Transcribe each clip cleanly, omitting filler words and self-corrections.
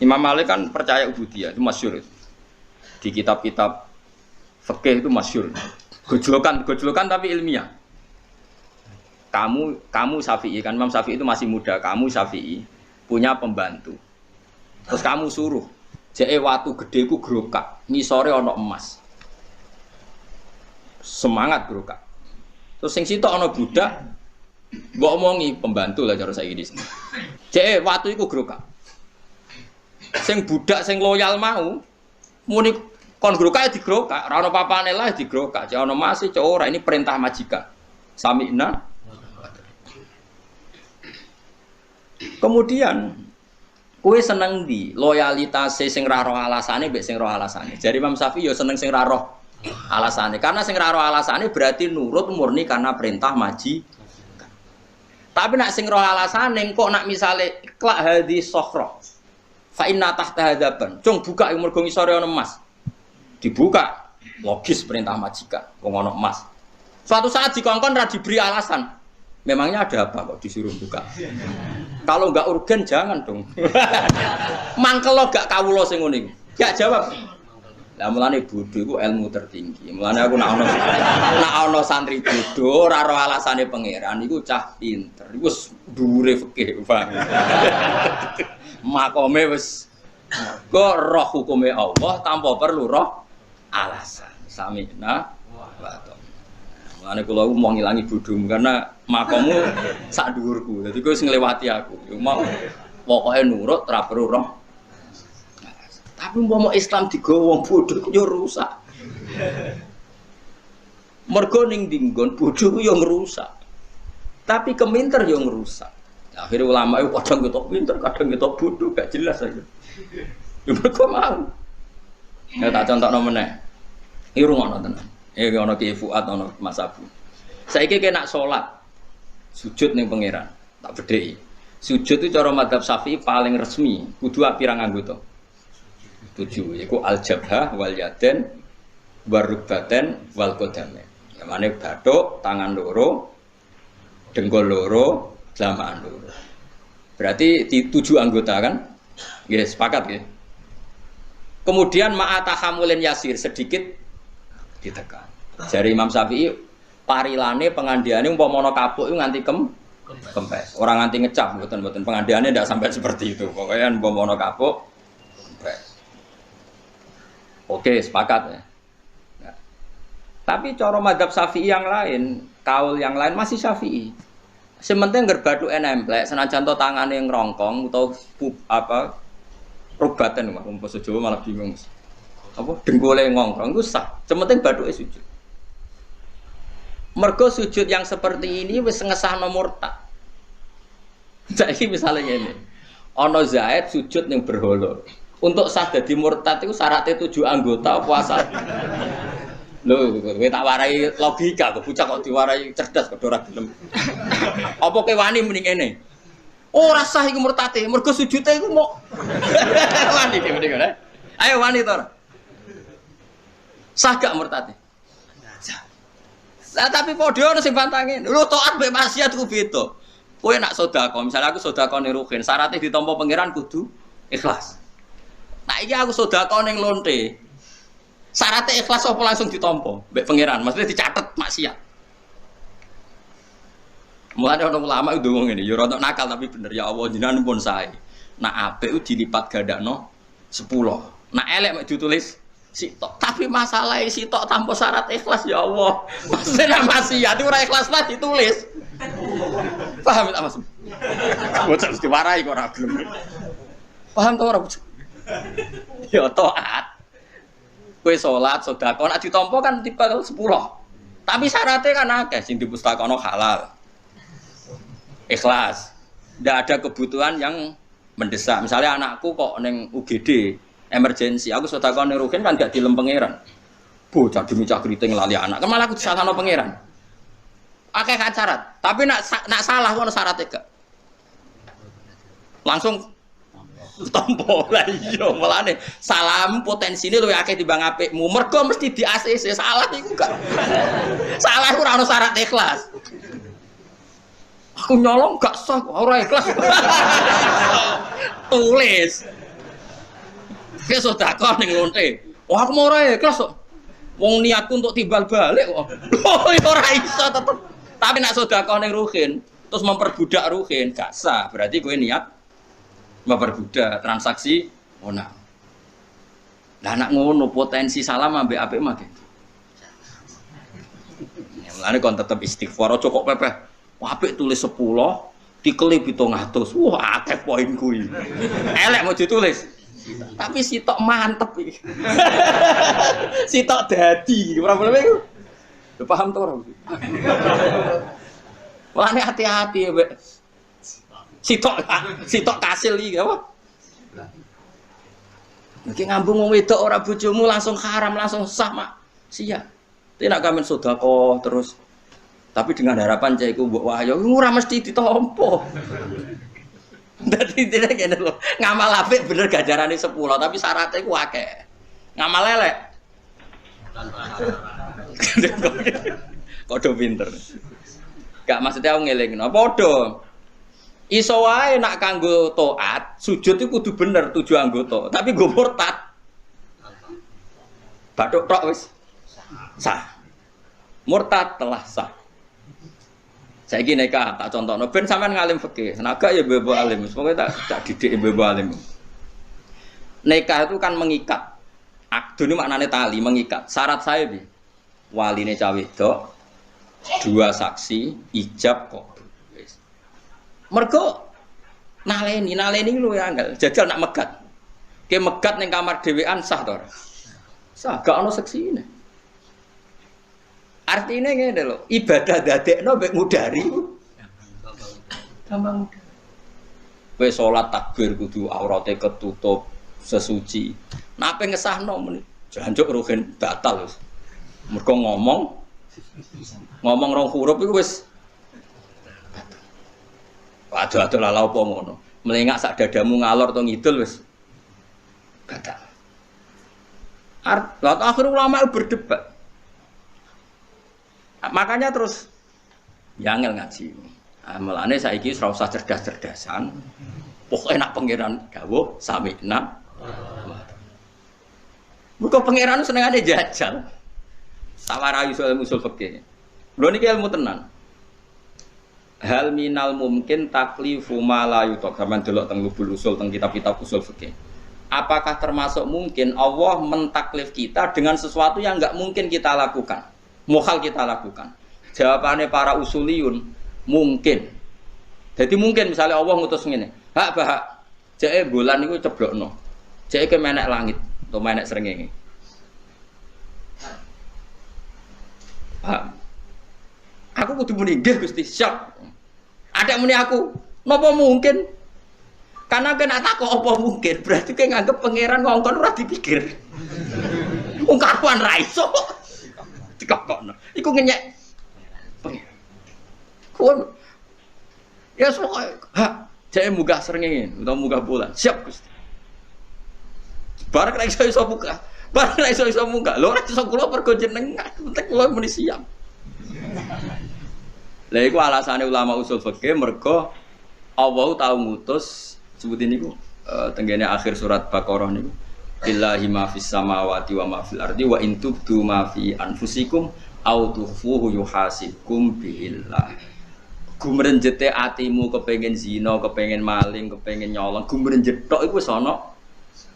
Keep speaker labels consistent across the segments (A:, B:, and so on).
A: Imam Malik kan percaya ubudiyah, itu masyhur. Di kitab-kitab fikih itu masyhur. Gojlokan tapi ilmiah. Kamu Syafi'i kan Imam Syafi'i itu masih muda, kamu Syafi'i punya pembantu. Terus kamu suruh, jeke watu gede ku grokak, ngisore ana emas. Semangat grokak. Terus sing sitok ana budak, mbok omongi pembantu lah cara saiki di sini. Jeke watu iku grokak. Sing budak sing loyal mau muni kon grokak digrokak, ora ana papane lah digrokak. Cek ana emas cek ora, ini perintah majikan. Sami'na. Kemudian kowe seneng di loyalitas sing ra roh alasane mbek sing roh alasane. Jadi Imam Syafi'i yo seneng sing ra roh alasane. Karena sing ra roh alasane berarti nurut murni karena perintah maji. Tapi nak sing roh alasane kok nak misale iklak hadis sokhro. Fa inna tahta hadaban. Cung buka yang mergo ngisore ana emas. Dibuka. Logis perintah majikan wong ana emas. Suatu saat dikongkon ra diberi alasan. Memangnya ada apa kok disuruh buka? Kalau enggak urgen jangan dong. Mangkel lo gak kawula sing ngene. Gak jawab. Lah mulane bodho iku ilmu tertinggi. Mulane aku nak ana santri bodho ora ro alasane pangeran iku cah pinter. Iku wis dhuwure fikih, Pak. Makome wis kok roh hukume Allah tanpa perlu roh alasan. Sami'na wa ta'na. Mulane kula mau ngilangi bodhomu karena makomu sak dhuwurku. Dadi kowe wis nglewati aku. Mau pokoke nurut ora perlu roh. Tapi umpama Islam digawa wong bodho yo rusak. Mergo ning dinggon bodho yo ngrusak. Tapi keminter yo ngrusak. Akhire ulama itu kadang ketok pinter, kadang ketok bodho, gak jelas aja. Yo mergo mau. Ya tak contohno meneh. Iki rungono tenan. Iki ana Ki Fuad ana Mas Abu. Saiki kena salat sujud ning pangeran, tak bedheki. Sujud itu cara madzhab Syafi'i paling resmi, kudu pirang anggota? 7, yaiku al-jabhah wal yaden warukbaten wal qadamain. Yamane bathuk, tangan loro, dengkul loro, dlamaan loro. Berarti 7 anggota kan? Nggih, sepakat nggih. Kemudian ma'atahamulin yasir, sedikit ditekan. Jari Imam Syafi'i parilane pengandiane umpama ana kapuk iku nganti kempes. Orang nganti ngecap mboten pengandiane ndak sampai seperti itu. Pokoknya umpama ana kapuk kempes. Oke, sepakat ya. Nah. Tapi cara madzhab Syafi'i yang lain, kaul yang lain masih Syafi'i. Sementing gerbatuke nemplek senajan to tangane ngrongkong utawa apa rubatan Mas, basa Jawa malah bingung. Apa dengkule ngongkrong iku sah. Sementing bathuke sujud. Mergo sujud yang seperti ini wis ngesahno murtad. Saiki misale ngene. Ana Zaid sujud ning berhala. Untuk sah dadi murtad iku syaratnya 7 anggota puasa. Lho, kowe tak warai logika kok bocah kok diwarai cerdas kok ora gelem. Apa kowe wani muni ngene? Ora sah iku murtate, mergo sujude iku mok. Wani iki mending ngene. Ayo wani to. Sah gak murtate? Lah tapi padha ono sing bantange. Lho taat mbek maksiat ku beda. Kowe nak sedekah, misalnya aku sedekah ning ruhin, syaratnya ditampa pangeran kudu ikhlas. Nah iki aku sedekah ning lonte. Syaratnya ikhlas apa langsung ditampa mbek pangeran? Maksudnya dicatet maksiat. Mulane ana ulama itu ngomong ngene, ya ora nakal tapi bener ya Allah jenengan pun sae. Nak apik dilipat gandakno 10. Nak elek mek ditulis sitok. Tapi masalah sitok tanpa syarat ikhlas ya Allah. Maksudnya maksiat itu ora ikhlas lah ditulis. Paham tak Mas? Bocah mesti warai kok ora gelem. Paham ta ora? Ya taat. Kowe salat, sedekah nek ditampa kan tipe 10. Tapi syaratnya kan akeh sing dipustakono halal. Ikhlas. Ndak ada kebutuhan yang mendesak. Misalnya anakku kok ning UGD emergensi, aku sedekah ning rugen kan gak dilem pangeran. Bocah dimicak kriting lali anak. Kan malah aku disalahno pangeran. Akeh kan syarat. Tapi nak salah ono syaratnya gak. Langsung tompo lah iya mulane salam potensine luwih akeh timbang apikmu. Mergo mesti di ACC salah iku gak. Salah ora ono syarat ikhlas. Aku nyolong gak sah ora ikhlas. Tulis. Ki sedekah ning lonte. Wah aku mau ora ikhlas kok. Wong niatku untuk timbal balik kok. Oh ya ora iso tetep. Tapi nak sedekah ning ruhin, terus memperbudak ruhin, gak sah. Berarti kowe niat memperbudak transaksi ono. Lah nak ngono potensi salam ambek apik mah gitu. Mulane kon tetep istighfar aja kok pepeh. Apik tulis 10, dikelip 700. Wah, akeh poin kuwi. Elek mau ditulis. Tapi sitok mantep iki. Sitok dadi, probleme iku. Lho paham to ora? Mulane hati-hati ya, Mbak. Sitok kasil iki apa? Iki ngambung wong wedok ora bojomu langsung haram, langsung sah mak. Sia. Tidak kamen sedekah terus. Tapi dengan harapan cah iku mbok wahya ora mesti ditampa. Dadi tidak kene lho. Ngamal apik bener ganjarane 10, tapi syaratnya iku akeh. Ngamal elek. Kodho pinter. Gak maksudnya aku ngelingno. Padha. Iso wae nak kanggo taat, sujud itu kudu bener 7 anggota, tapi go murtad. Bathuk tok wis sah. Murtad telah sah. Saiki nikah tak contohno ben sampean ngalim fikih. Senaga ya mbok alim, pokoke tak didik mbok alim. Nikah itu kan mengikat. Akdu ini maknane tali, mengikat. Syarat saya piye? Waline cah wedok, 2 saksi, ijab kok. Mergo naleni lho ya angel. Jajal nak megat. Ki megat ning kamar dhewean sah to ora? Sah, gak ono seksine. Artine ngene lho, ibadah dadekno mek ngudari. Gampang. Wis salat takbir kudu aurate ketutup, sesuci. Nape ngesahno muni? Jancuk ruhin batal wis. Mergo ngomong rong huruf iku wis aduh lala apa ngono. Melengak sak dadamu ngalor to ngidul wis. Batal. Akhir ulama berdebat. Makanya terus yangel ngaji. Mulane saiki ora usah cerdas-cerdasan. Pokoke nak pangeran dawuh sami'na. Muga pangeran senengane jajal. Sawarayu soal usul fikih. Lho niki ilmu tenan. Hal minal mungkin taklifu ma la yutok. Sampeyan delok teng lubul usul teng kitab-kitab usul fikih. Apakah termasuk mungkin Allah mentaklif kita dengan sesuatu yang enggak mungkin kita lakukan? Mukhal kita lakukan. Jawabannya para usuliyun mungkin. Jadi mungkin misalnya Allah ngutus ngene. Hak bahak. Jeke bulan niku ceblokno. Jeke menek langit atau menek srengenge. Pak. Aku kudu muni nggih Gusti, siap. Ada muni aku, napa mungkin? Karena kena takok apa mungkin, berarti kowe nganggep pangeran ngongkon ora dipikir. Wong karuan ra iso. Dikokno. Iku ngenyek. Pangeran. Kuwi ya sok ha, jek munggah srengenge utawa munggah bulan. Siap Gusti. Bareng ra iso buka. Bareng ra iso munggah. Lho ora iso kula pergo jenengan, penting kula muni siap. Lha iku alasane ulama usul fikih mergo Allah tau ngutus sebutin niku tenggene akhir surat Baqarah niku billahi ma fis samawati wa ma fil ardi wa in tubdu ma fi anfusikum au tukhfuhu yuhasibkum billah. Gumrenjete atimu kepengin zina, kepengin maling, kepengin nyolong, gumrenjet tok iku wis ana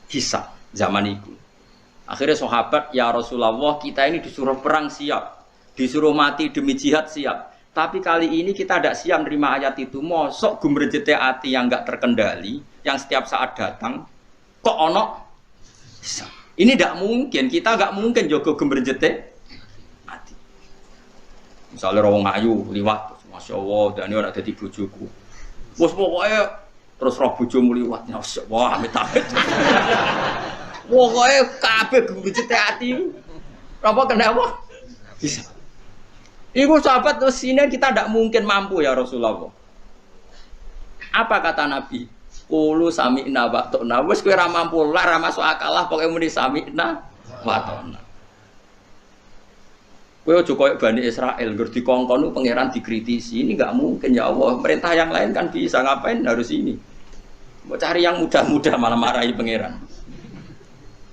A: hisab zaman iku. Akhirnya sahabat, ya Rasulullah, kita ini disuruh perang siap, disuruh mati demi jihad siap. Tapi kali ini kita tidak siap menerima ayat itu. Mosok gumrejete hati yang enggak terkendali, yang setiap saat datang, kok ono? Ini tidak mungkin. Kita enggak mungkin jogo gumrejete hati. Misalnya rawang ayu liwat, masya Allah, dan ini orang jadi bojoku. Bos pokoknya terus roh bojomu liwat, wah amit-amit. Pokoknya kabeh gumrejete hati. Apa kenapa? Bisa. Ibu sahabat terus ini kita tidak mungkin mampu ya Rasulullah. Apa kata Nabi? Ulu sami'na wa ta'na. Wes kowe ora mampu lah, ora masuk akal lah pokoke muni sami'na wa ta'na. Kowe aja koyo Bani Israil ngger dikongkon pangeran dikritisi. Ini enggak mungkin ya Allah. Perintah yang lain kan bisa, ngapain harus ini? Mau cari yang mudah-mudah malah marahi pangeran.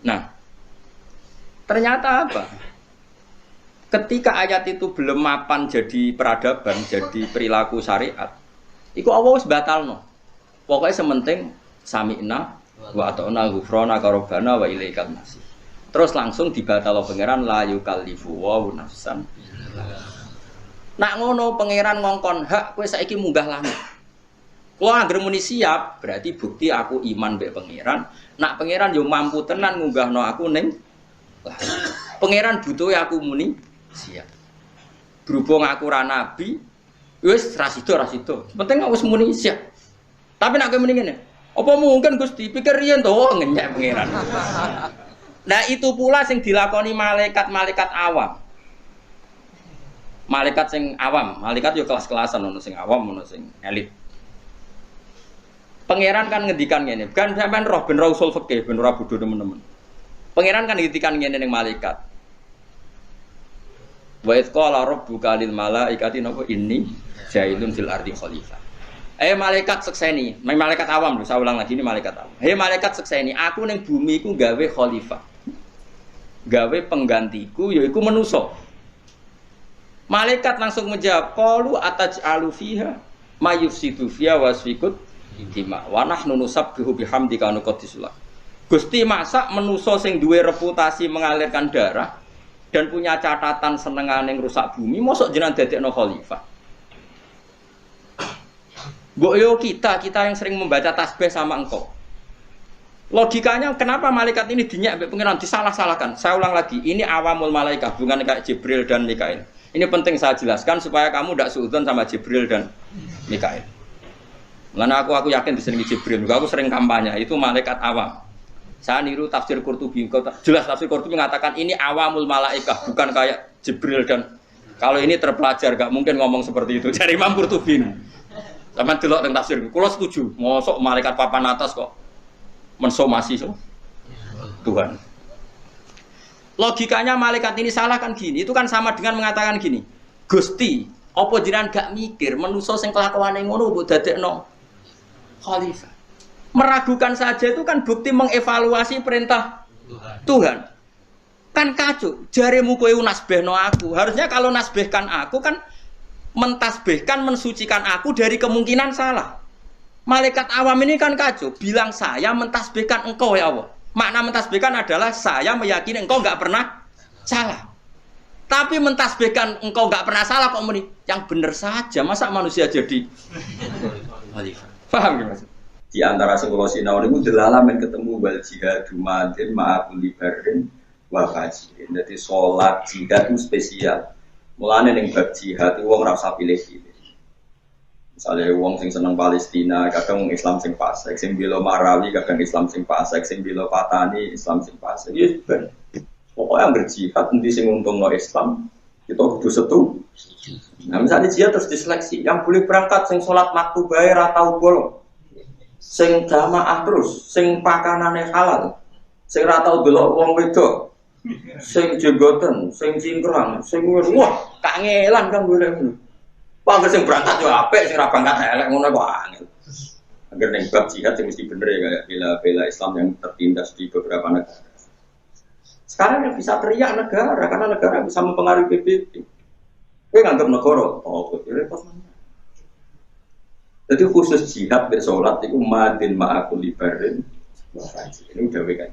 A: Nah, ternyata apa? Ketika ayat itu belum mapan jadi peradaban, jadi perilaku syariat, iku Allah wis batalno. Pokoknya sementing sami'na wa ata'na ghufrana karobana wa ilaikal masih. Terus langsung dibatalo pangeran la yukallifu wa nafsan. Nak ngono pangeran ngongkon hak kowe saiki munggah langit. Kula anggere muni siap, berarti bukti aku iman mbek pangeran. Nak pangeran yo mampu tenan ngunggahno aku ning pangeran butuhe aku muni siap. Berhubung aku ra nabi, wis ra sida. Penting aku wis muni siap. Tapi nak kowe muni ngene, apa mungkin Gusti pikir riyen to ngenyek pangeran. Nah itu pula sing dilakoni malaikat-malaikat awam. Malaikat sing awam, malaikat yo kelas-kelasan ono sing awam, ono sing elit. Pangeran kan ngendikan ngene, kan sampean roh ben ra usul fikih, ben ora bodho teman-teman. Pangeran kan ngendikan ngene ning malaikat. Wa idz qala rabbuka lil malaikati napa inni jailun fil ardi khalifah. Malaikat sekseni, malaikat awam lho, saya ulang lagi ini malaikat awam. Malaikat sekseni, aku ning bumi iku gawe khalifah. Gawe penggantiku yaiku manusa. Malaikat langsung menjawab, qalu ataj'alu fiha may yufsidu fiha wasfikut dima wa nahnu nusabbihu bihamdika wa nuqaddisu lak. Gusti masak manusa sing duwe reputasi mengalirkan darah dan punya catatan senengane ngrusak bumi, mosok jenengan dadekno khalifah. Mbok yo kita yang sering membaca tasbih sama engkau. Logikanya kenapa malaikat ini dinyak mbek pengiran disalah-salahkan? Saya ulang lagi, ini awamul malaikat, bukan kayak Jibril dan Mikail. Ini penting saya jelaskan supaya kamu tidak suudzon sama Jibril dan Mikail. Karena aku yakin disenengi Jibril, aku sering kampanye, itu malaikat awam. Saya niru tafsir Qurtubi, jelas tafsir Qurtubi mengatakan ini awamul malaikat, bukan kayak Jibril dan kalau ini terpelajar, gak mungkin ngomong seperti itu. Dari Imam Qurtubi. Sama delok teng tafsir, kula setuju, mosok malaikat papan atas kok mensomasi Tuhan. Logikanya malaikat ini salah kan gini, itu kan sama dengan mengatakan gini, Gusti, apa jenengan gak mikir manusa sing kelakuane ngono mbok dadekno khalifah. Meragukan saja itu kan bukti mengevaluasi perintah Tuhan. Kan kacau, jaremu kowe nasbihno aku. Harusnya kalau nasbihkan aku kan mentasbihkan, mensucikan aku dari kemungkinan salah. Malaikat awam ini kan kacau, bilang saya mentasbihkan engkau ya Allah. Makna mentasbihkan adalah saya meyakini engkau nggak pernah salah. Tapi mentasbihkan engkau nggak pernah salah kok muni yang benar saja, masa manusia jadi khalifah. Paham ya Mas? Di antara sekolah sinau niku delalamen ketemu wal jihad dumadin ma'akul libarin wa fajirin. Jadi salat jihad itu spesial. Mulane ning bab jihad wong ora usah pilih-pilih. Misalnya wong sing seneng Palestina, kadang wong Islam sing fasik, sing bela Marawi kadang Islam sing fasik, sing bela Patani Islam sing fasik. Ya ben. Pokoke anggere jihad endi sing untungno Islam, kita kudu setuju. Nah, misalnya jihad terus diseleksi, yang boleh berangkat sing salat waktu bae ra tau bolong. Sing jamaah terus, sing pakanane halal. Sing ra tau delok wong wedok. Sing jenggoten, sing cingkrang, sing wah, kangelan kan golek ngono. Wong sing berangkat yo apik, sing ra berangkat elek ngono kok angel. Agar ning bab jihad sing mesti bener ya kayak bela Islam yang tertindas di beberapa negara. Sekarang yang bisa teriak negara karena negara bisa mempengaruhi PBB. Kowe nganggep negara, oh kok repot mana. Jadi khusus jihad be salat iku madin ma'akul libarin. Ini udah wekan.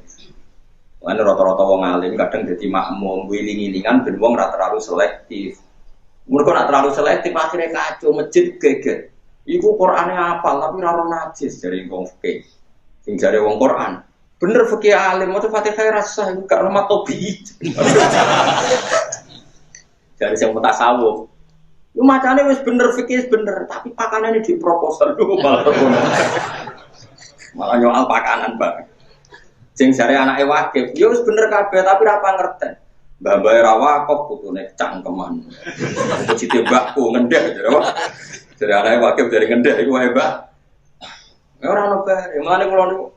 A: Lan rata-rata wong alim kadang dadi makmum wiling-wilingan ben wong ra terlalu selektif. Mereka nak terlalu selektif akhirnya kacau masjid geger. Iku Qur'ane hafal tapi ora najis dari wong fikih. Sing jare wong Qur'an. Bener fikih alim maca Fatihah rasa iku gak rumah tobi. Dari sing mutasawuf. Lu macane wis bener fikih bener tapi pakanane di proposal malah ngono. Malah nyoal pakanan, Pak. Sing jare anake wakif, ya wis bener kabeh tapi ora pangerten. Mbah-mbah ra wakaf putune cangkeman. Pocite mbakku ngendhek jare wae. Jare anake wakif dari ngendhek iku wae, Mbak. Ora ono bae. Mulane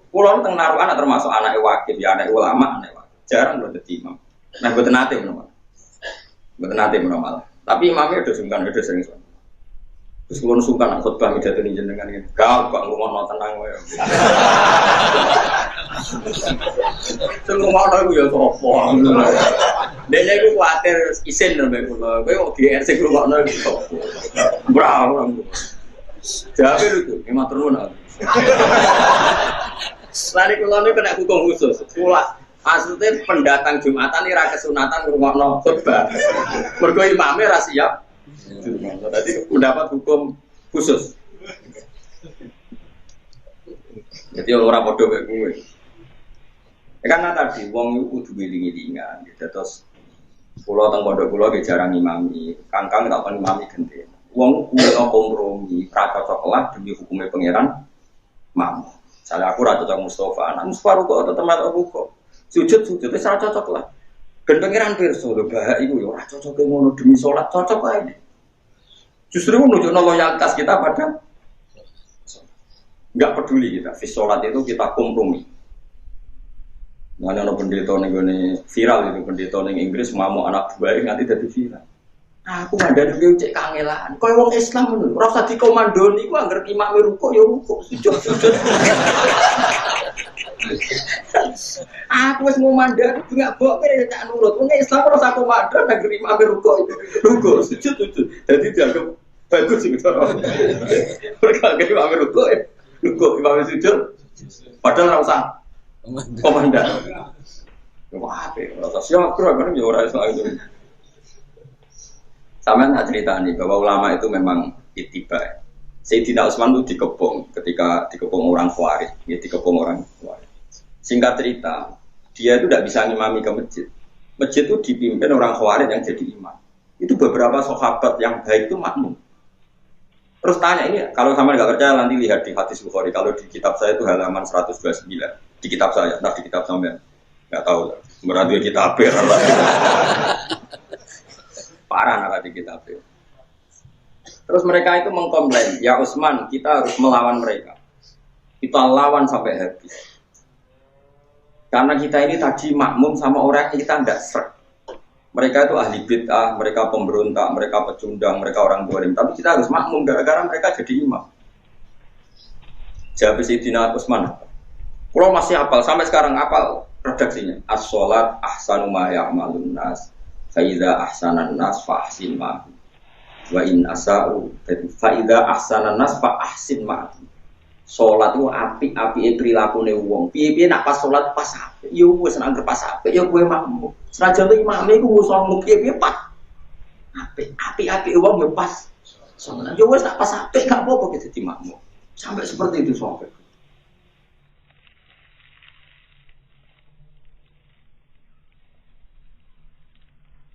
A: kula teng naruh anak termasuk anake wakif, ya anake ulama, anake wakif. Jarang lho dadi imam. Nah mboten nate menawa. Mboten nate menawa malah. Tapi imamnya udah sungkan, udah sering sungkan. Terus kula sungkan khotbah midhatoni jenengan iki. Gak kok ngomongno tenang wae. Ngono iku ya sapa. Dene iku kuwatir isin lho mek kula. Kowe kok GR sing ngrungokno iku sapa. Bra. Jabe lucu, matur nuwun. Lari kula niku kena hukum khusus. Kula maksudnya pendatang Jumatan ora kesunatan ngrungokno khotbah. Mergo imame ra siap. Jadi mendapat hukum khusus. Jadi orang bodoh kayak gue. Karena tadi wong itu kudu ngiling-ngilingan. Terus pulau teng pondok pulau jarang imami. Kangkang tak pernah imami ganti. Wong kudu kompromi. Rata coklat demi hukumnya pangeran. Mam. Misalnya aku rata coklat Mustafa. Anak Mustafa kok atau teman aku kok. Sujud itu rata coklat. Dan pangeran pirsa lho bahak iku yo ora cocok ngono demi salat cocok ae. Justru menunjukkan loyalitas kita pada nggak peduli kita. Di sholat itu kita kompromi. Nggak ada pendeta nih viral itu pendeta nih Inggris mau anak buahnya nanti jadi viral. Aku nggak ada dulu cek kangelan. Kau orang Islam menurut rasa di komando nih gua ngerti imam ruko ya ruko sujud. Aku wis mau mandar nggak bawa kira tak nurut. Orang Islam rasa komando ngerti imam ruko sujud. Jadi dianggap bagus gitu. Mereka ngerti imam ruko imam sujud. Padahal rasa komandan. Wah, rasa siapa kan ya orang Islam itu. Sama nak cerita nih bahwa ulama itu memang ittiba. Sayyidina Utsman itu dikepung ketika dikepung orang Khawarij, ya dikepung orang Khawarij. Singkat cerita, dia itu tidak bisa ngimami ke masjid. Masjid itu dipimpin orang Khawarij yang jadi imam. Itu beberapa sahabat yang baik itu makmum. Terus tanya ini, kalau sama nggak percaya nanti lihat di hadis Bukhari. Kalau di kitab saya itu halaman 129. Di kitab saya, nah di kitab sampean nggak tahu. Berarti kitab parah nara di kitab itu. Terus mereka itu mengkomplain, ya Utsman, kita harus melawan mereka. Kita lawan sampai habis. Karena kita ini tadi makmum sama orang yang kita tidak serg. Mereka itu ahli bid'ah, mereka pemberontak, mereka pecundang, mereka orang zalim. Tapi kita harus makmum gara-gara mereka jadi imam. Jawab Sayyidina Utsman. Kalau masih hafal sampai sekarang hafal redaksinya. As-sholat ahsanu ma ya'malun nas. Faiza ahsanan nas fa ahsin ma wa in asa'u faiza ahsanan nas fa ahsin ma. Salat itu apik-apike prilakune wong. Piye-piye nak pas salat pas apik. Yo wis nang pas apik yo kowe makmum. Senajan imame iku musuhmu piye-piye pas. Apik-apike wong yo pas. Salat yo wis nak pas apik gak apa-apa dadi makmum. Sampai seperti itu sampai.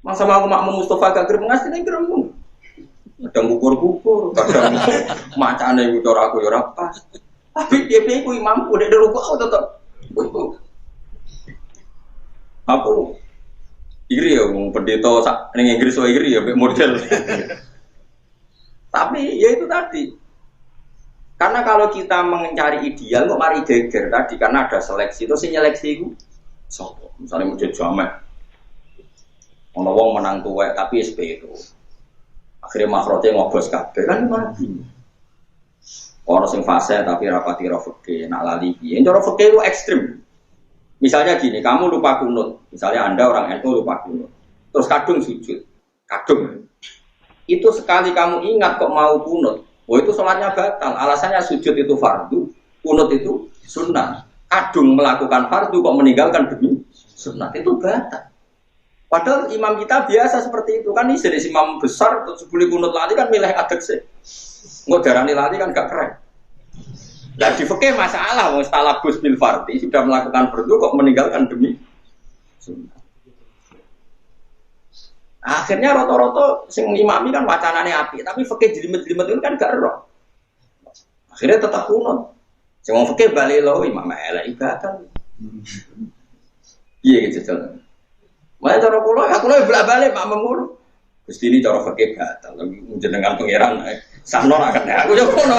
A: Masa mau makmum Mustafa gak gerem ngasih ning gerem. Kadang kukur-kukur, kadang macane iku cara aku ya ora pas. Tapi piye-piye ku imamku nek ruku aku tetep. Aku iri ya wong pendeta ning Inggris wae iri ya mek model. Tapi ya itu tadi. Karena kalau kita mencari ideal kok mari geger tadi karena ada seleksi. Terus seleksi iku sapa? Misalnya mau jamak ono wong menang tuwek tapi SP itu. Akhirnya makrote ngobos kabeh kan mati. Orang sing fase tapi rapati ro fikih, nak lali piye. Cara fikih itu ekstrim. Misalnya gini, kamu lupa kunut. Misalnya Anda orang NU lupa kunut. Terus kadung sujud. Kadung. Itu sekali kamu ingat kok mau kunut. Oh itu sholatnya batal. Alasannya sujud itu fardu, kunut itu sunnah. Kadung melakukan fardu kok meninggalkan demi sunnah itu batal. Padahal imam kita biasa seperti itu kan, ini jenis imam besar untuk sebuli kunut lali kan milih adek sih. Nggak darani lali kan gak keren. Nah di fikih masalah, mau talabus bil fardi sudah melakukan fardu kok meninggalkan demi sunnah. Akhirnya roto-roto sing imami kan wacanane api, tapi fikih jelimet-jelimet itu kan gak roh. Akhirnya tetap kunut. Sing wong fikih bali lo imam elek ibadah. Iya gitu jalan. Mulai cara aku lo bolak-balik mak mengurus. Gusti ini cara fikih batal, jenengan pangeran sakno akan aku yo kono.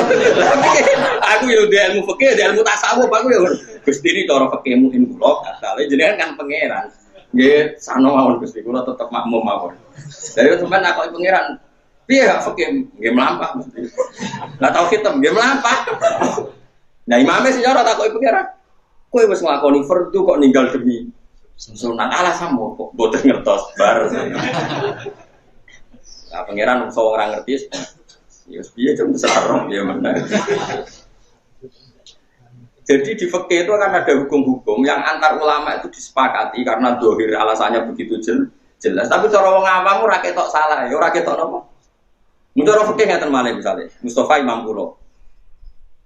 A: Aku yo ilmu fikih, ilmu tasawuf aku yo. Gusti ini cara fikih mungkin kula batal, jenengan kan pangeran. Nggih, sakno mawon Gusti kula tetep makmum mawon. Dari sampean aku pangeran. Piye gak fikih nggih mlampah Gusti. Lah tau hitam nggih mlampah. Nah imame sing ora takoki pangeran. Kowe wis nglakoni fardu kok ninggal demi sunat alasan kok boten ngertos bar. Nah, pangeran wong ora ngerti. Ya piye cuma sarong ya meneh. Jadi di fikih itu akan ada hukum-hukum yang antar ulama itu disepakati karena dohir alasannya begitu jelas. Tapi cara wong awam ora ketok salah, ya ora ketok napa. Menurut fikih ngeten malih misale Mustafa Imam Kulo.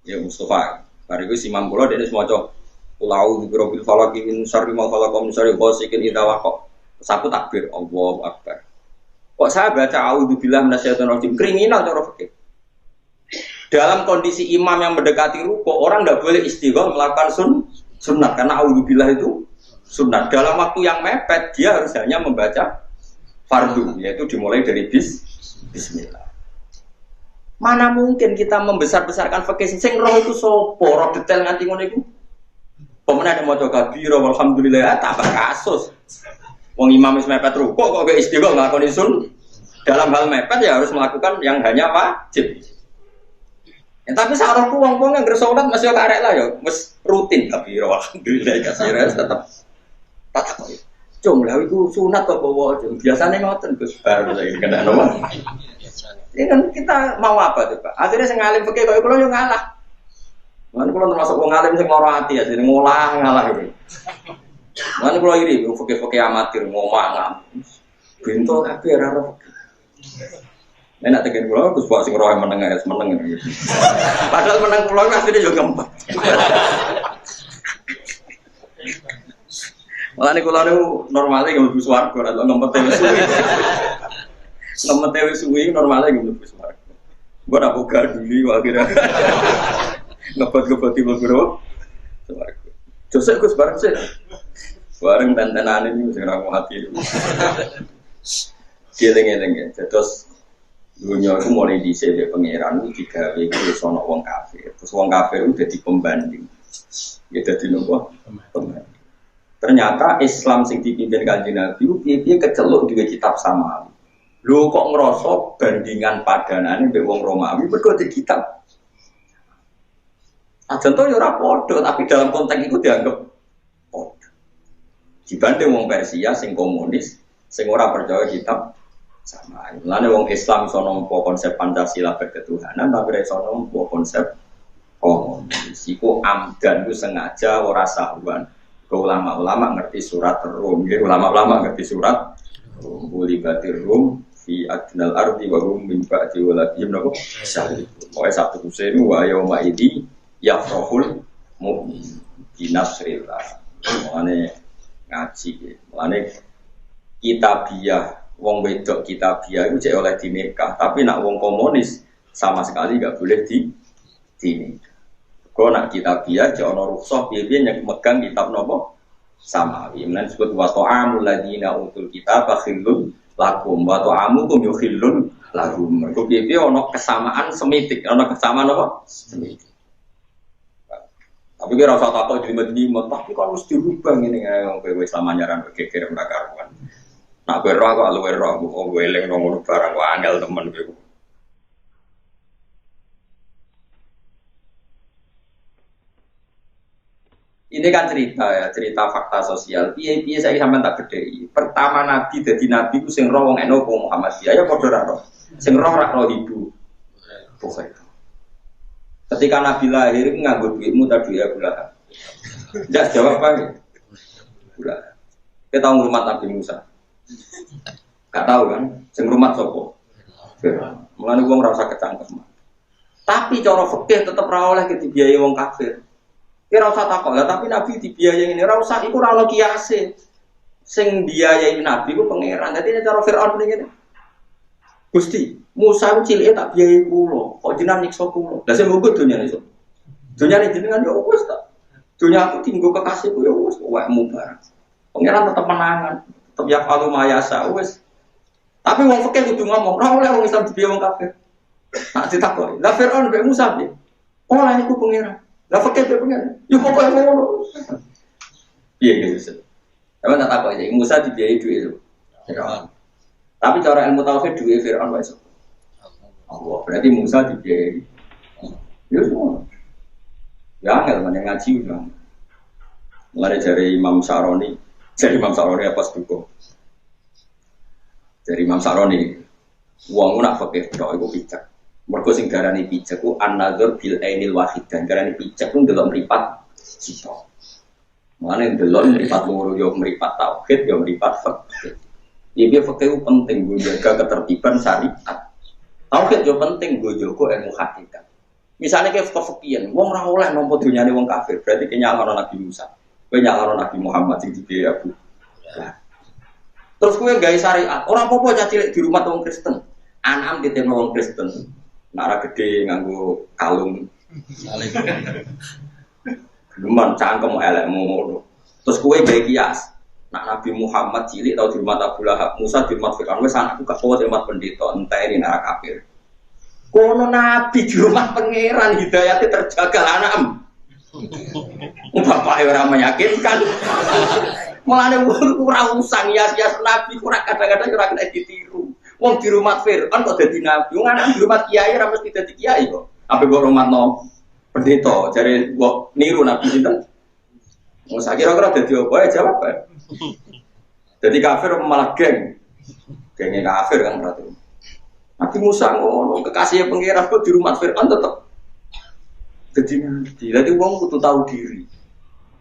A: Ya Mustafa, bariku si Imam Kulo dene maca Ulau birobbil falaq min syarri ma khalaq min syarri ghasiqin idza waqab. Sapu takbir Allahu Akbar. Kok saya baca auzubillahi minasyaitonir rajim kriminal cara fikih. Dalam kondisi imam yang mendekati ruku, orang tidak boleh istighfar melakukan sunat karena auzubillah itu sunat. Dalam waktu yang mepet dia harus hanya membaca fardu, yaitu dimulai dari bismillah. Mana mungkin kita membesar-besarkan fikih sing roh itu sopo, roh detail nganti ngono iku. Pemenang ada maca kabira walhamdulillah tambah kasus. Wong imam wis mepet ruku kok gak istighfar nglakoni dalam hal mepet ya harus melakukan yang hanya wajib. Ya, tapi sarungku wong-wong yang bersolat masih karek lah ya, wis rutin tapi alhamdulillah kasih tetap kok. Cung lha iku sunat apa wae? Biasane ngoten Gus bar lagi kena nomor. Ya kan kita mau apa tuh Pak? Akhirnya sing alim fikih kok kula yo ngalah. Lan kula termasuk wong alim sing lara ati ya, sing ngalah iki. Lan kula iri fikih-fikih amatir ngomong bento kabeh ora ora. Enak tekan kula Gus Pak sing roh meneng ya meneng gitu. Padahal meneng kula asline yo gampang. Malah nek kula niku normale mlebu swarga ora ngempet suwi. Ngempet suwi normale mlebu swarga. Gua ora buka dulu akhirnya. Ngempet mlebu swarga. Josek Gus bareng sih. Bareng dandanane iki sing ora mati. Geleng-geleng ya. Terus dunia itu mulai dhisik dari pangeran itu digawe iku ana wong kafir. Terus wong kafir itu dadi pembanding. Ya dadi nopo? Pembanding. Ternyata Islam sing dipimpin Kanjeng Nabi piye-piye keceluk duwe kitab Samawi. Lho kok ngrasa bandingan padanane mbek wong Romawi mergo di kitab. Ajanto yo ora padha tapi dalam konteks itu dianggap padha. Dibanding wong Persia sing komunis sing ora percaya kitab sama. Mulane wong Islam iso nampa konsep Pancasila berketuhanan tapi iso nampa konsep komunis. Iku amdan ku sengaja ora sahwan. Ulama-ulama ngerti surat Rum, ulama-ulama ngerti surat Ulibatir Rum fi adnal ardi wa hum min ba'di waladihim nabo syahid. Pokoke Sabtu Husain wa yauma idi yafrahul mu'min binasrillah. Mulane ngaji, mulane kitabiah wong wedok kitabiah itu cek oleh dinikah, tapi nak wong komunis sama sekali enggak boleh dinikah. Kau nak kitabiah cek ono rukhsah piye-piye yang megang kitab nopo Samawi. Menan disebut wa ta'amul ladina utul kitab khillun lakum wa ta'amukum yukhillun lahum. Mergo piye-piye ono kesamaan semitik, ono kesamaan apa? Semitik. Tapi kira usah takut jelimet-jelimet, tapi kan mesti dirubah ngene kowe wis lamanyaran geger ora karuan. Nak kowe ora kok luwe ora kok kowe eling ngono barang wae angel temen kowe. Ini kan cerita ya, cerita fakta sosial. Piye-piye saya sampean tak gedheki. Pertama nabi dadi nabi ku sing roh wong eno Muhammadiyah ya padha ra roh. Sing roh ra roh ibu. Bukan. Ketika Nabi lahir nganggo duitmu tadi ya bulan. Enggak jawab apa? Bulan. Kita tahu ngurmat Nabi Musa. Enggak tahu kan? Sing ngurmat sapa? Mulane wong ora usah kecangkem. Tapi cara fikih tetep ra oleh dibiayai wong kafir. Kira usah takok lah, tapi Nabi dibiayai ini ora usah iku ora ono kiase. Sing biayai Nabi ku pangeran. Dadi cara Firaun ngene. Gusti, Musa ku cilike tak biayai kula, kok jenengan nyiksa kula. Lah sing munggo dunyane iso. Dunyane jenengan yo wis tak. Dunya aku tinggo kekasihku yo wis wekmu bareng. Pangeran tetep menangan, tetep ya kalau mayasa wis. Tapi wong fikih kudu ngomong, ora oleh wong Islam dibiayai wong kafir. Nak ditakoki, lah Firaun mbek Musa piye? Ora niku pangeran. Lah fakir be pengen. Yo pokoke ngono. Piye gitu. Emang tak takok aja, Musa dibiayai duit itu. Tapi cara ilmu tauhid duit Firaun wae. Allah, berarti Musa dibiayai. Yo semua. Ya angel men ngaji udah. Mulai dari Imam Saroni apa sedukung? Dari Imam Saroni, wong nak fakih tok iku pijak. Mergo sing darani pijak ku an-nazar bil ainil wahid, dan darani pijak ku ndelok mripat cita. Mane ndelok mripat loro yo mripat tauhid yo mripat fakih. Iki fakih penting nggo jaga ketertiban syariat. Tauhid yo penting nggo jaga ilmu hakikat. Misalnya kayak kefikiran, wong ora oleh nampa dunyane wong kafir, berarti kenyalano Nabi Musa. Kowe nyalano Nabi Muhammad sing dibeli Abu. Terus kowe gawe syariat, ora apa-apa cah cilik di rumah wong Kristen. Anam ditemu wong Kristen. Nara gede nganggo kalung salib. Geman cangkem elekmu ngono. Terus kowe gawe kias. Nak Nabi Muhammad cilik tau di rumah Abu Lahab, Musa di rumah Fir'aun, wis anakku gak kuat rumah pendeta, enteni nara kafir. Kono Nabi di rumah pangeran hidayatnya terjaga anam. Bapak orang meyakinkan. Mulane ora usang hias-hias Nabi ora kadang-kadang ora kena ditiru. Wong di rumah Fir'aun kok dadi nabi. Wong anak di rumah kiai ora mesti dadi kiai kok. Ape kok rumahno pendeta jare kok niru Nabi sinten? Wong sak kira-kira dadi apa ya jawab ae. Dadi kafir malah geng. Genge kafir kan berarti. Nabi Musa ngono kekasih pangeran kok di rumah Fir'aun tetep jadi nabi, jadi wong kudu tahu diri.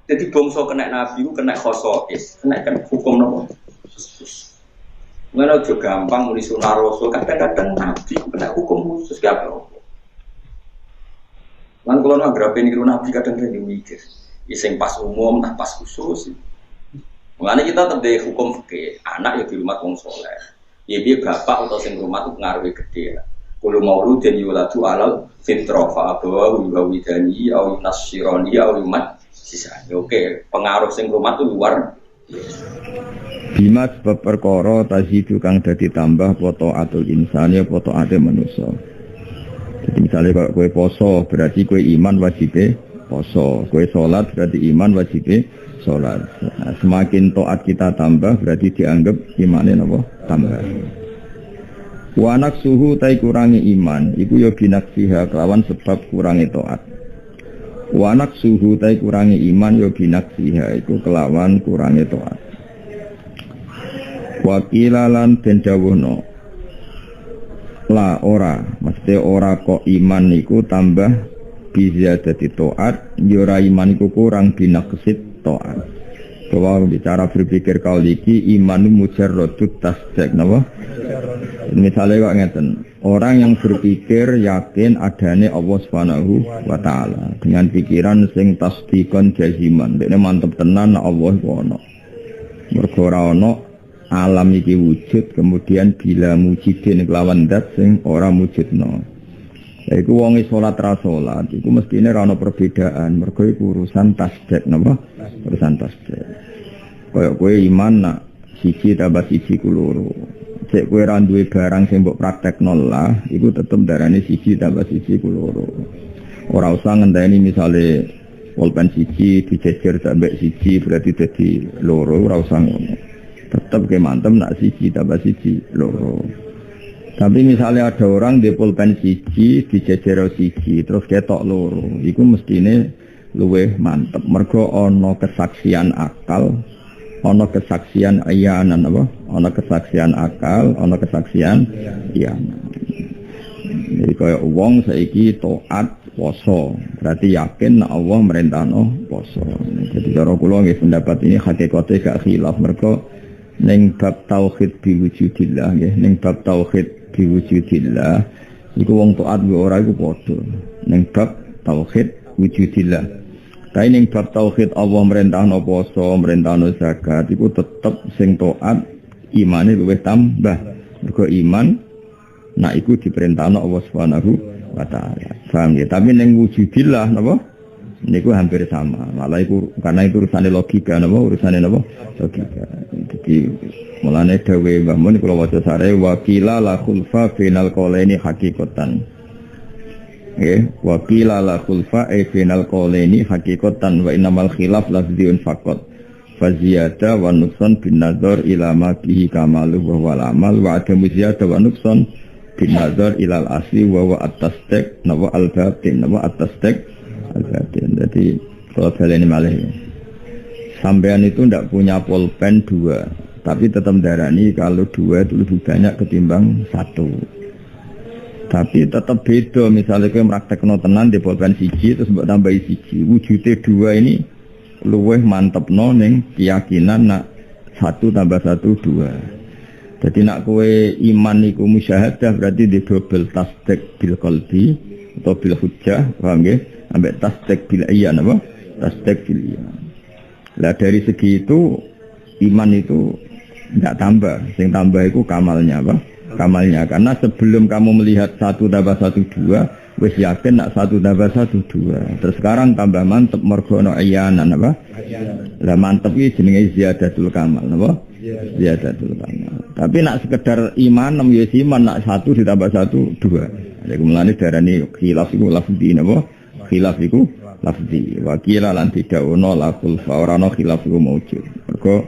A: Jadi bangsa kena nabi, kena khosois, kena hukum nopo. Mana juga gampang muni sunah rasul, kadang-kadang nabi kena hukum khusus gak apa. Lan kalau nak grape niru nabi kadang-kadang mikir, iseng pas umum, tak pas khusus. Mengenai kita tetap hukum fikih, anak ya di rumah wong soleh. Ya dia bapak atau sing rumah itu pengaruh gede. Kulo mauludin yuladu alal fitrah fa abawa widani au nasirani au yumat sisa. Oke, pengaruh sing rumah itu luar.
B: Bima sebab perkara tazidu kang dadi tambah foto atul insani foto ate manusa. Jadi misalnya kalau kowe poso berarti kowe iman wajibe poso, kowe salat berarti iman wajibe salat. Nah, semakin taat kita tambah berarti dianggap imane napa tambah. Wanak suhu tai kurangi iman, iku ya binaksiha kelawan sebab kurangi taat. Wanak suhu tai kurangi iman ya binaksiha, iku kelawan kurangi taat. Wakilalan den dawuhna la ora, mesti ora kok iman niku tambah bisa dadi taat, ya ora iman iku kurang binaksit taat. Bahwa bicara berpikir kau liki iman mujarrodut tasdek, napa? Misalnya kok ngeten, orang yang berpikir yakin adanya Allah Subhanahu wa taala dengan pikiran sing tasdikon jaziman, dene mantep tenan Allah ono. Mergo ora ono alam iki wujud kemudian bila mujidin kelawan zat sing ora mujudno. Ya iku wong salat ra salat, iku mestine ora ono perbedaan, mergo iku urusan tasdek napa? Urusan tasdek. Kaya kowe iman nak siji tambah siji ku loro. Cek kowe ra duwe barang sing mbok praktekno lah, iku tetep darane siji tambah siji ku loro. Ora usah ngenteni misale pulpen siji dijejer sampai siji berarti dadi loro, ora usah ngono. Tetep ke mantem nak siji tambah siji loro. Tapi misalnya ada orang di pulpen siji dijejer siji terus ketok loro, iku mestine luweh mantep. Mergo ana kesaksian akal, ana kesaksian iyanan apa? Ana kesaksian akal, ana kesaksian iyanan. Jadi kaya wong saiki taat poso, berarti yakin nek Allah merintahno poso. Jadi cara kula nggih pendapat ini hakikate gak khilaf, mergo ning bab tauhid biwujudillah nggih, ning bab tauhid biwujudillah iku wong taat ora iku padha. Ning bab tauhid wujudillah. Tapi ning bab tauhid Allah merintahno poso, merintahno zakat iku tetep sing taat imane luwih tambah. Mergo iman nak iku diperintahno Allah Subhanahu wa taala. Paham ya? Tapi ning wujudillah napa? Niku hampir sama. Malah iku karena itu urusane logika napa? Urusane napa? Logika. Jadi mulane dawuh Mbah Mun kula waca sare wakila la khulfa final qalaini hakikatan. Nggih, wakila la khulfa final qalaini hakikatan wa innamal khilaf lafdziun faqat. Faziyada wa nuqsan bin nazar ila ma bihi kamalu wa wal amal wa adamu ziyada wa nuqsan bin nazar ila al asli wa wa at-tasdiq wa al batin wa at-tasdiq al batin. Jadi kalau kalian malih sampean itu ndak punya pulpen 2, tapi tetap darani kalau 2 itu lebih banyak ketimbang 1. Tapi tetap beda, misalnya kowe praktekno tenan di pulpen 1 terus mbok tambahi 1. Wujude 2 ini luwih mantepno ning keyakinan nak 1 tambah 1 2. Jadi nak kowe iman niku musyahadah berarti di double tasdik bil qalbi atau bil hujjah, paham nggih? Ambek tasdik bil iyan apa? Tasdik bil iyan. Lah dari segi itu iman itu enggak tambah, sing tambah itu kamalnya apa? Kamalnya, karena sebelum kamu melihat 1 tambah 1 2 wis yakin nak 1 tambah 1 2. Terus sekarang tambah mantep mergo ana iyanan apa? Lah mantep iki jenenge ziyadatul kamal apa? Ziyadatul kamal. Tapi nak sekedar iman ya iman nak 1 ditambah 1 2. Jadi mulane darani khilaf iku lafzi napa? Khilaf iku lafzi. Wakila lan tidak ono laful fa ora ono khilaf iku maujud. Mergo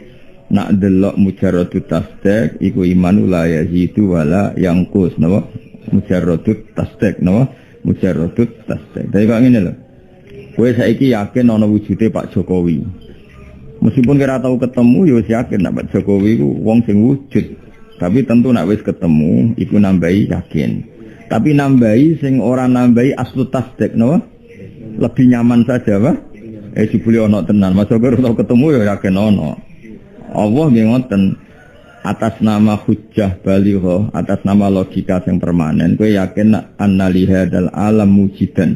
B: nak delok mujarradut tasdik iku imanu la yazidu wala yangkus napa mujarradut tasdik napa mujarradut tasdik. Tapi kok ngene lho, kowe saiki yakin ana wujude Pak Jokowi, meskipun kira tahu ketemu ya wis yakin nak Pak Jokowi iku wong sing wujud, tapi tentu nak wis ketemu iku nambahi yakin. Tapi nambahi sing ora nambahi aslu tasdik napa lebih nyaman saja Pak. Jebule ana tenan, Mas Jokowi tau ketemu ya yakin ana. Allah ngoten atas nama hujjah baligho, atas nama logika yang permanen, kowe yakin nak annaliha dal alam mujidan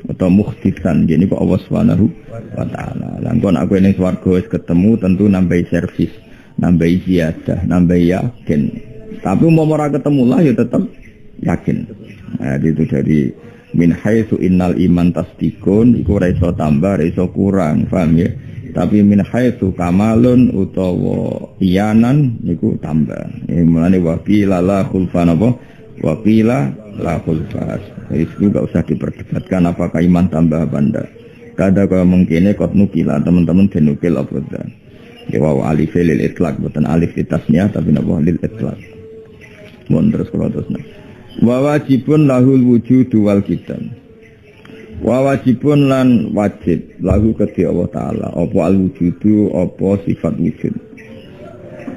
B: atau mukhtisan gini kok Allah Subhanahu wa taala. Lan kon aku ning swarga wis ketemu tentu nambahi servis, nambahi ziyadah, nambahi yakin. Tapi mau ora ketemu lah ya tetap yakin. Nah, itu dari min haitsu innal iman tasdikun iku ora iso tambah, ora iso kurang, paham ya? Tapi min haitsu kamalun utawa iyanan niku tambah. Mulane waqila la khulfan apa? Waqila la khulfas. Itu enggak usah diperdebatkan apakah iman tambah apa ndak. Kada kaya mungkine kot nukila teman-teman denukil apa ndak. Ya wa alif lil itlaq boten alif tasniyah tapi napa lil itlaq. Mun terus kula terusna. Wa wajibun lahul wujudu wal kitab. Wa wajibun lan wajib lahu kedhi Allah Ta'ala apa al-wujudu apa sifat wujud.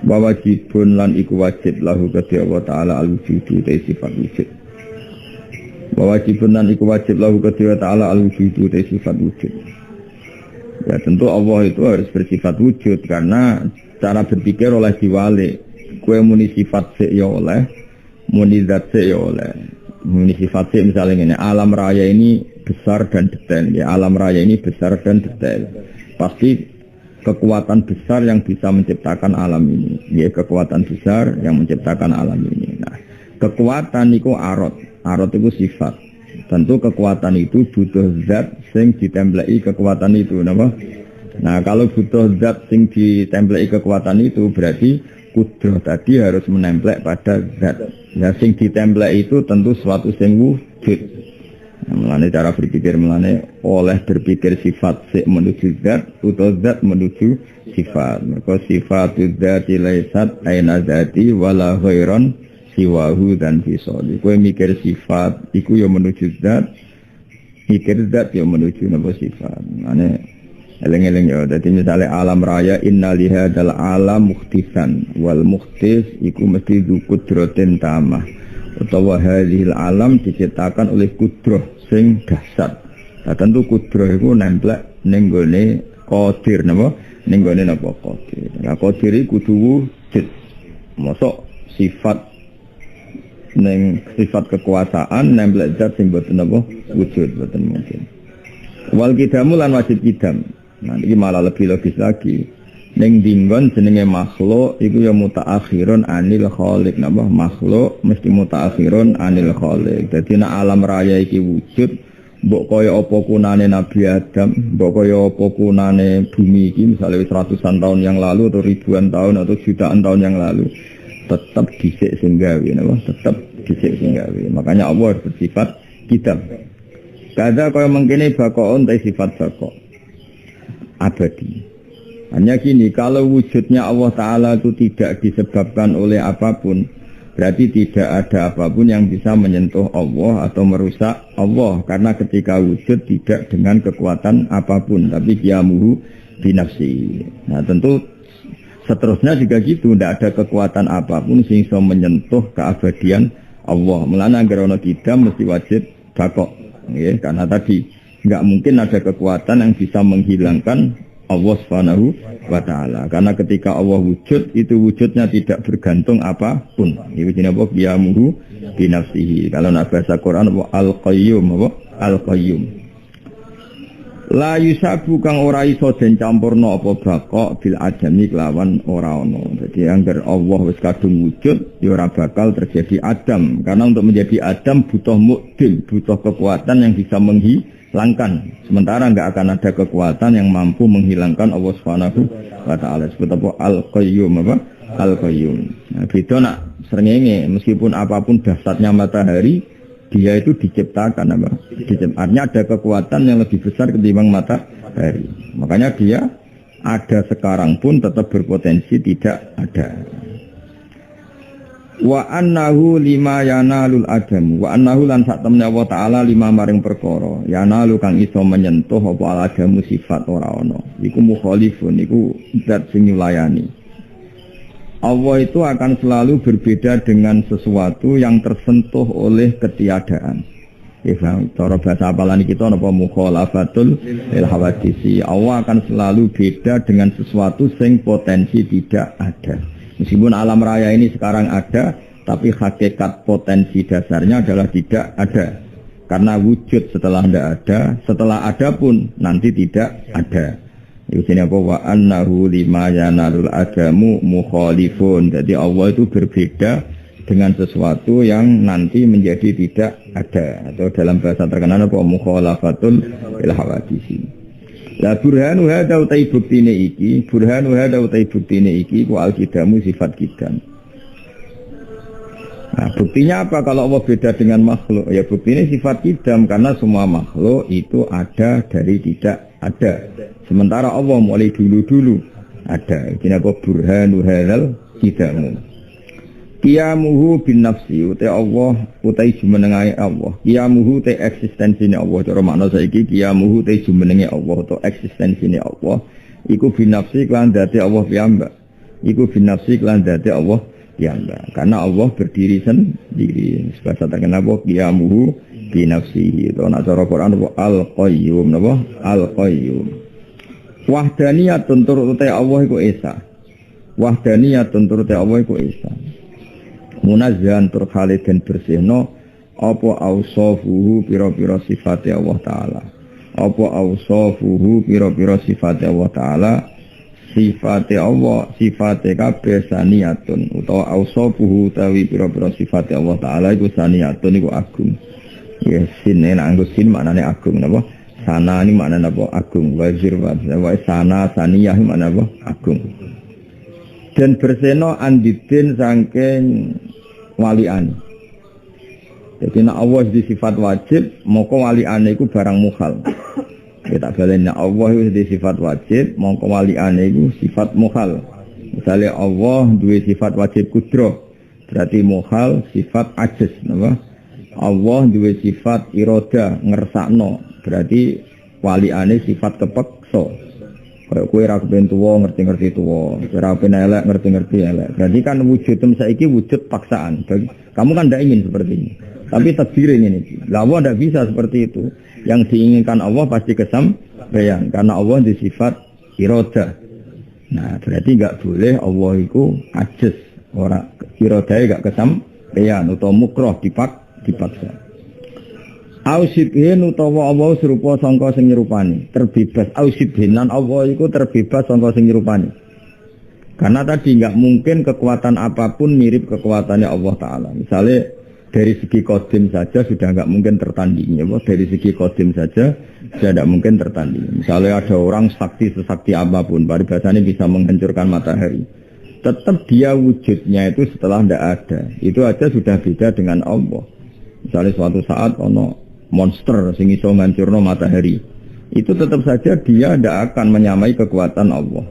B: Wa wajibun lan iku wajib lahu kedhi Allah Ta'ala al-wujudu te sifat wujud. Wa wajibun lan iku wajib lahu kedhi Allah Ta'ala al-wujudu te sifat wujud. Ya tentu Allah itu harus bersifat wujud karena cara berpikir oleh diwalik. Kowe muni sifat sik ya oleh, muni zat sik ya oleh. Muni sifat sik misalnya ngene, alam raya ini besar dan detail ya, alam raya ini besar dan detail. Pasti kekuatan besar yang bisa menciptakan alam ini, ya kekuatan besar yang menciptakan alam ini. Nah, kekuatan itu arot itu sifat. Tentu kekuatan itu butuh zat sing ditempleki kekuatan itu, napa? Nah, kalau butuh zat sing ditempleki kekuatan itu berarti kudrah tadi harus menemplek pada zat. Nah, sing ditempleki itu tentu suatu sing wujud. Mulane cara berpikir mulane oleh berpikir sifat sik menuju zat atau zat menuju sifat. Maka sifat dzati laisat aina dzati wala ghairon siwahu dan fisali. Kowe mikir sifat iku ya menuju zat, mikir zat ya menuju napa sifat. Mulane eling-eling ya. Dadi misale alam raya innaliha dal alam mukhtisan wal mukhtis iku mesti qudratin tamah. Utawa hadhil alam diciptakan oleh kudroh sing dahsyat. Nah, tentu kudroh itu nemplek ning gone qadir napa? Ning gone napa qadir. Nah, qadir iku kudu wujud. Mosok sifat ning sifat kekuasaan nemplek zat sing boten napa wujud boten mungkin. Wal kidamu lan wajib kidam. Nah, iki malah lebih logis lagi. Ning dinggon jenenge makhluk iku ya mutaakhirun anil khaliq. Napa makhluk mesti mutaakhirun anil khaliq. Dadi nek alam raya iki wujud mbok kaya apa kunane Nabi Adam, mbok kaya apa kunane bumi iki misalnya ratusan tahun yang lalu atau ribuan tahun atau jutaan tahun yang lalu tetap dhisik sing gawe napa tetap dhisik sing gawe. Makanya Allah bersifat kitab. Kada kaya mengkene baqaun ta sifat baqa abadi. Hanya gini, kalau wujudnya Allah Ta'ala itu tidak disebabkan oleh apapun, berarti tidak ada apapun yang bisa menyentuh Allah atau merusak Allah. Karena ketika wujud tidak dengan kekuatan apapun, tapi qiyamuhu binafsi. Nah tentu seterusnya juga gitu, tidak ada kekuatan apapun sing iso menyentuh keabadian Allah. Mulane anggere ana kidam mesti wajib bakok, ya, karena tadi nggak mungkin ada kekuatan yang bisa menghilangkan Allah Subhanahu wa taala. Karena ketika Allah wujud, itu wujudnya tidak bergantung apapun. Iku jenenge apa? Qiyamuhu binafsihi. Kalau nak bahasa Quran apa? Al-Qayyum, apa? Al-Qayyum. La yusabu kang ora iso den campurna apa bakok bil adami kelawan ora ono. Jadi angger Allah wis kadung wujud ya ora bakal terjadi adam. Karena untuk menjadi adam butuh mukdil, butuh kekuatan yang bisa menghilangkan. Sementara enggak akan ada kekuatan yang mampu menghilangkan Allah Subhanahu wa taala. Sebut apa? Al-Qayyum, apa? Al-Qayyum. Nah, beda nak srengenge meskipun apapun dahsyatnya matahari, dia itu diciptakan apa? Artinya ada kekuatan yang lebih besar ketimbang matahari. Makanya dia ada sekarang pun tetap berpotensi tidak ada. Wa annahu lima yanalul adam. Wa annahu lan sak temne Allah taala lima maring perkara. Yanalu kang iso menyentuh apa al adamu sifat ora ana. Iku mukhalifun, iku zat sing nyulayani. Allah itu akan selalu berbeda dengan sesuatu yang tersentuh oleh ketiadaan. Ya, cara bahasa apalan kita napa mukhalafatul lil hawadisi. Allah akan selalu beda dengan sesuatu sing potensi tidak ada. Meskipun alam raya ini sekarang ada, tapi hakikat potensi dasarnya adalah tidak ada. Karena wujud setelah tidak ada, setelah ada pun nanti tidak ada. Ini apa? Wa annahu lima yanalul adamu mukhalifun. Jadi Allah itu berbeda dengan sesuatu yang nanti menjadi tidak ada. Atau dalam bahasa terkenal apa? Mukhalafatul bil hawadisi. La burhanu hadza utai buktine iki, burhanu hadza utai buktine iki ku al-kidamu sifat kidam. Nah, buktinya apa kalau Allah beda dengan makhluk? Ya buktinya sifat kidam, karena semua makhluk itu ada dari tidak ada. Sementara Allah mulai dulu-dulu ada. Ini apa? Burhanu hadzal kidamu. Qiyamuhu bin nafsi utai Allah utai jumenengai Allah. Qiyamuhu te eksistensinya Allah. Cara makna saiki qiyamuhu te jumenenge Allah atau eksistensinya Allah. Iku bin nafsi kelan dadi Allah piyambak. Iku bin nafsi kelan dadi Allah piyambak. Karena Allah berdiri sendiri. Bahasa terkenal apa? Qiyamuhu bin nafsihi. Itu nak cara Quran apa? Al-Qayyum, apa? Al-Qayyum. Wahdaniyatun turut utai Allah iku esa. Wahdaniyatun turut utai Allah iku esa. Munazzahan tur khalid dan bersihno apa ausafuhu pira-pira sifat Allah taala. Apa ausafuhu pira-pira sifat Allah taala. Sifat Allah sifate kabeh saniyatun utawa ausafuhu tawi pira-pira sifat Allah taala iku saniyatun iku agung. Ya sin nek anggo sin maknane agung napa? Sana ini maknane apa? Agung. Wazir wa sana saniyah maknane apa? Agung. Dan berseno andidin saking walian. Jadi nek Allah di sifat wajib, moko waliane iku barang mukhal. Kita balenya Allah itu di sifat wajib, moko waliane iku sifat mukhal. Misalnya Allah duwe sifat wajib kudro, berarti mukhal sifat ajiz, napa? Allah duwe sifat iroda ngersakno, berarti waliane sifat kepeksa. Kayak kowe ra kepen tuwa ngerti-ngerti tuwa, ora kepen elek ngerti-ngerti elek. Berarti kan wujudem saiki wujud paksaan. Kamu kan tidak ingin seperti ini. Tapi takdir ini. Lah Allah tidak bisa seperti itu. Yang diinginkan Allah pasti kesampaian karena Allah di sifat iroda. Nah, berarti enggak boleh Allah itu ajiz, ora irodae enggak kesampaian atau mukroh dipaksa. Ausibhin utawa Allah serupa sangka sing nyerupani, terbebas. Ausibhin lan Allah iku terbebas sangka sing nyerupani. Karena tadi enggak mungkin kekuatan apapun mirip kekuatannya Allah Ta'ala. Misalnya dari segi kodim saja sudah enggak mungkin tertandingi. Dari segi kodim saja sudah enggak mungkin tertandingi. Misalnya ada orang sesakti apapun, paribasanya bisa menghancurkan matahari. Tetap dia wujudnya itu setelah tidak ada. Itu aja sudah beda dengan Allah. Misalnya suatu saat ono monster sing iso ngancurno matahari. Itu tetap saja dia tidak akan menyamai kekuatan Allah.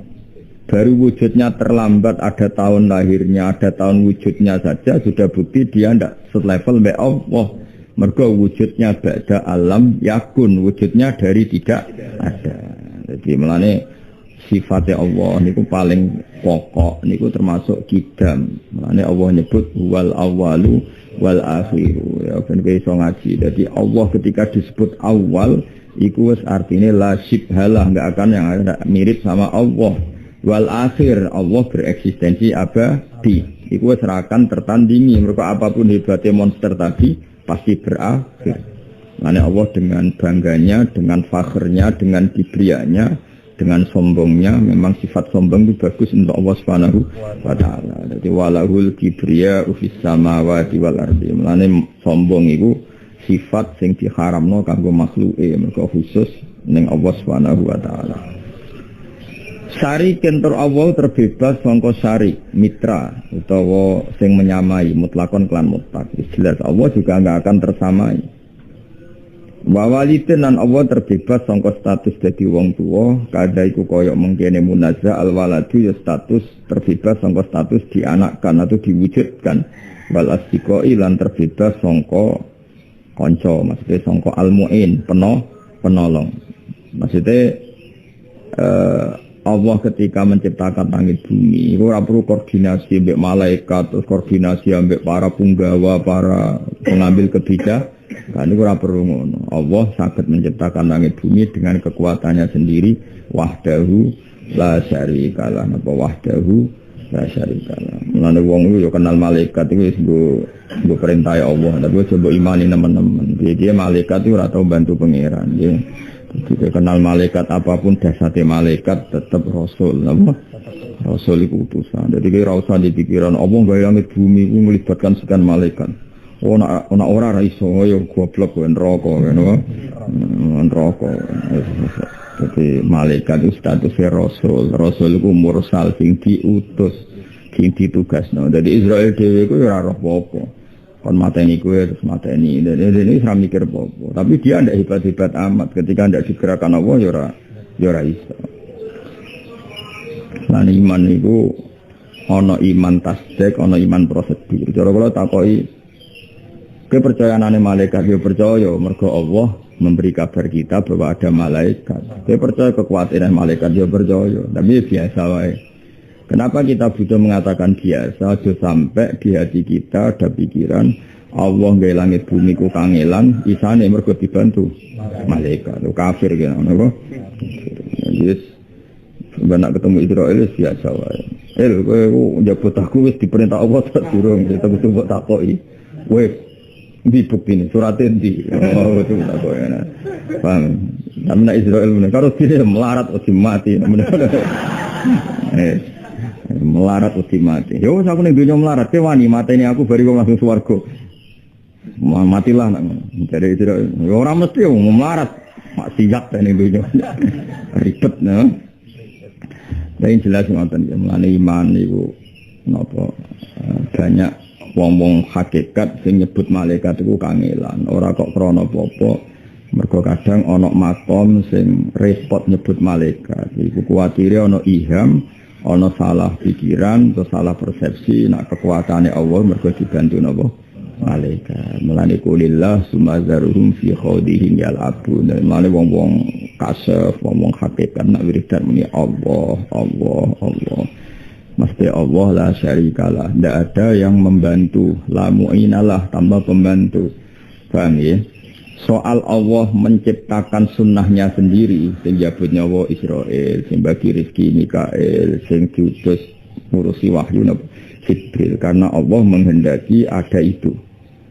B: Baru wujudnya terlambat, ada tahun lahirnya, ada tahun wujudnya saja sudah bukti dia tidak selevel dengan Allah. Mergo wujudnya ba'da alam yakun, wujudnya dari tidak ada. Jadi melane sifatnya Allah niku paling pokok niku termasuk kidam. Makanya Allah nyebut wal awalu wal akhiru. Ya ben iso ngaji. Jadi Allah ketika disebut awal iku wis artinya la syibhalah, enggak akan yang mirip sama Allah. Wal akhir Allah bereksistensi abadi. Iku wis akan tertandingi. Mergo apapun hebatnya monster tadi pasti berakhir. Makanya Allah dengan bangganya, dengan fakhrnya, dengan kibrianya, dengan sombongnya, memang sifat sombong itu bagus untuk Allah Subhanahu wa taala. Jadi walahul kibriya fis samawati wal ardi. Mulane sombong itu sifat sing diharamno kanggo makhluke, mergo khusus ning Allah Subhanahu wa taala. Syari kentor Allah terbebas sangka syari mitra utawa sing menyamai mutlakon kelan mutlak. Jelas Allah juga enggak akan tersamai. Wa walidin lan Allah terbebas sangka status dadi wong tuwa, kada iku kaya mengkene munazza al waladu ya status terbebas sangka status dianakkan atau diwujudkan. Wal asdiqai lan terbebas sangka kanca, maksudnya sangka al muin, penolong. Maksudnya Allah ketika menciptakan langit bumi itu ora perlu koordinasi mbek malaikat, terus koordinasi mbek para punggawa, para pengambil kebijakan. Kan itu ora perlu ngono. Allah saged menciptakan langit bumi dengan kekuatannya sendiri, wahdahu la syarikalah, napa wahdahu la syarikalah. Mulane wong iku yo kenal malaikat iku wis nggo perintah Allah, tapi coba imani teman-teman. Dia malaikat itu ora tau bantu pangeran, ya. Jika kenal malaikat apapun dasarnya malaikat tetap rasul, apa? Rasul itu utusan. Jadi kira usah dipikiran Allah gaya langit bumi itu melibatkan sekian malaikat. Oh nak orang raiso, yo goblok kan rokok, kan? Rokok. Jadi malaikat itu statusnya rasul. Rasul itu mursal, sing diutus, sing ditugasno. Jadi Israel dewe itu ora roh apa. Kon mateni kowe terus mateni. Ini ora mikir apa-apa. Tapi dia ndak hebat-hebat amat ketika ndak digerakkan Allah ya ora iso. Lan iman niku ana iman tasdik, ana iman prosedur. Cara kula takoki kepercayaane malaikat yo percaya mergo Allah memberi kabar kita bahwa ada malaikat. Saya percaya kekuatan malaikat yo percaya, tapi biasa wae. Kenapa kita butuh mengatakan biasa? Sampai di hati kita ada pikiran Allah nggak langit bumi ku kangelan, isane mergo dibantu malaikat. Lu kafir gitu, napa? Yes. Benak ketemu Israel biasa wae. Kowe njabut aku wis diperintah Allah tak durung, kita butuh mbok takoki. Kowe ndi buktine? Surate ndi? Oh, itu takoki. Paham? Namanya Israel menika karo dia melarat uti mati. Melarat uti mati. Ya wis aku ning donya melarat, wani mateni aku bari kok langsung swarga. Matilah nak. Jadi itu ora mesti wong melarat. Maksiat ning donya. Ribet no. Lain jelas ngoten ya, mulane iman niku napa banyak wong-wong hakikat sing nyebut malaikat iku kangelan. Ora kok krana apa-apa. Mergo kadang ana makom sing repot nyebut malaikat. Iku kuwatire ana iham, ana salah pikiran atau salah persepsi nak kekuatannya Allah mergo dibantu napa malaikat. Mulane kulillah sumazaruhum fi khawdihim yal'abun. Mulane wong-wong kasef, wong hakikat nak wiridan muni Allah. Mesti Allah la syarikalah. Tidak ada yang membantu. La mu'inalah tambah pembantu. Paham ya? Soal Allah menciptakan sunnahnya sendiri, sing jabut nyawa Israel, sing bagi rezeki Mikael, sing diutus ngurusi wahyu Jibril, karena Allah menghendaki ada itu.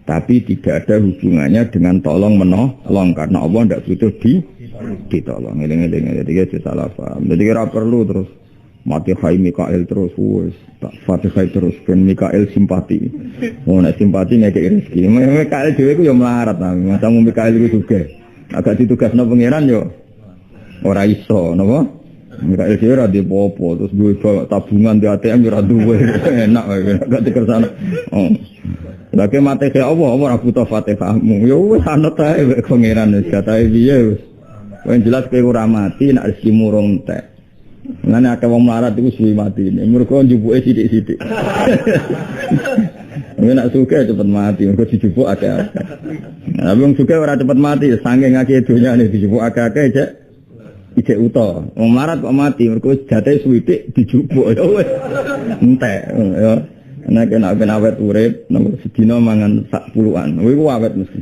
B: Tapi tidak ada hubungannya dengan tolong menolong, karena Allah tidak butuh ditolong. Eling-eling, jadi kita salah paham. Jadi kira perlu terus mati hai Mikael terus, wes tak Fatihah terus ben Mikael simpati. Oh nek simpati nek rezeki. Mikael dhewe ku yo melarat ta. Masamu Mikael iku juga. Agak ditugasno pangeran yo ora iso, napa? Mikael dhewe ora dipopo terus duwe tabungan di ATM ora duwe. Enak wae gak dikersane. Oh. Lagi mati ke Allah ora butuh Fatihahmu. Yo wis anut ae pangeran wis katae piye wis. Wong jelas kowe ora mati nek rezekimu rong tek. Ngene akeh wong melarat iku suwi mati. Mergo njupuke sithik-sithik. Nek suka cepet mati, mergo dijupuk akeh-akeh. Nah, wong suka ora cepet mati, saking akeh donyane dijupuk akeh-akeh cek ijek uta. Wong melarat kok mati, mergo jate suwidik dijupuk ya wis. Entek ya. Nek kena awet urip, nomor sedina mangan sak puluhan. Kuwi awet mesti.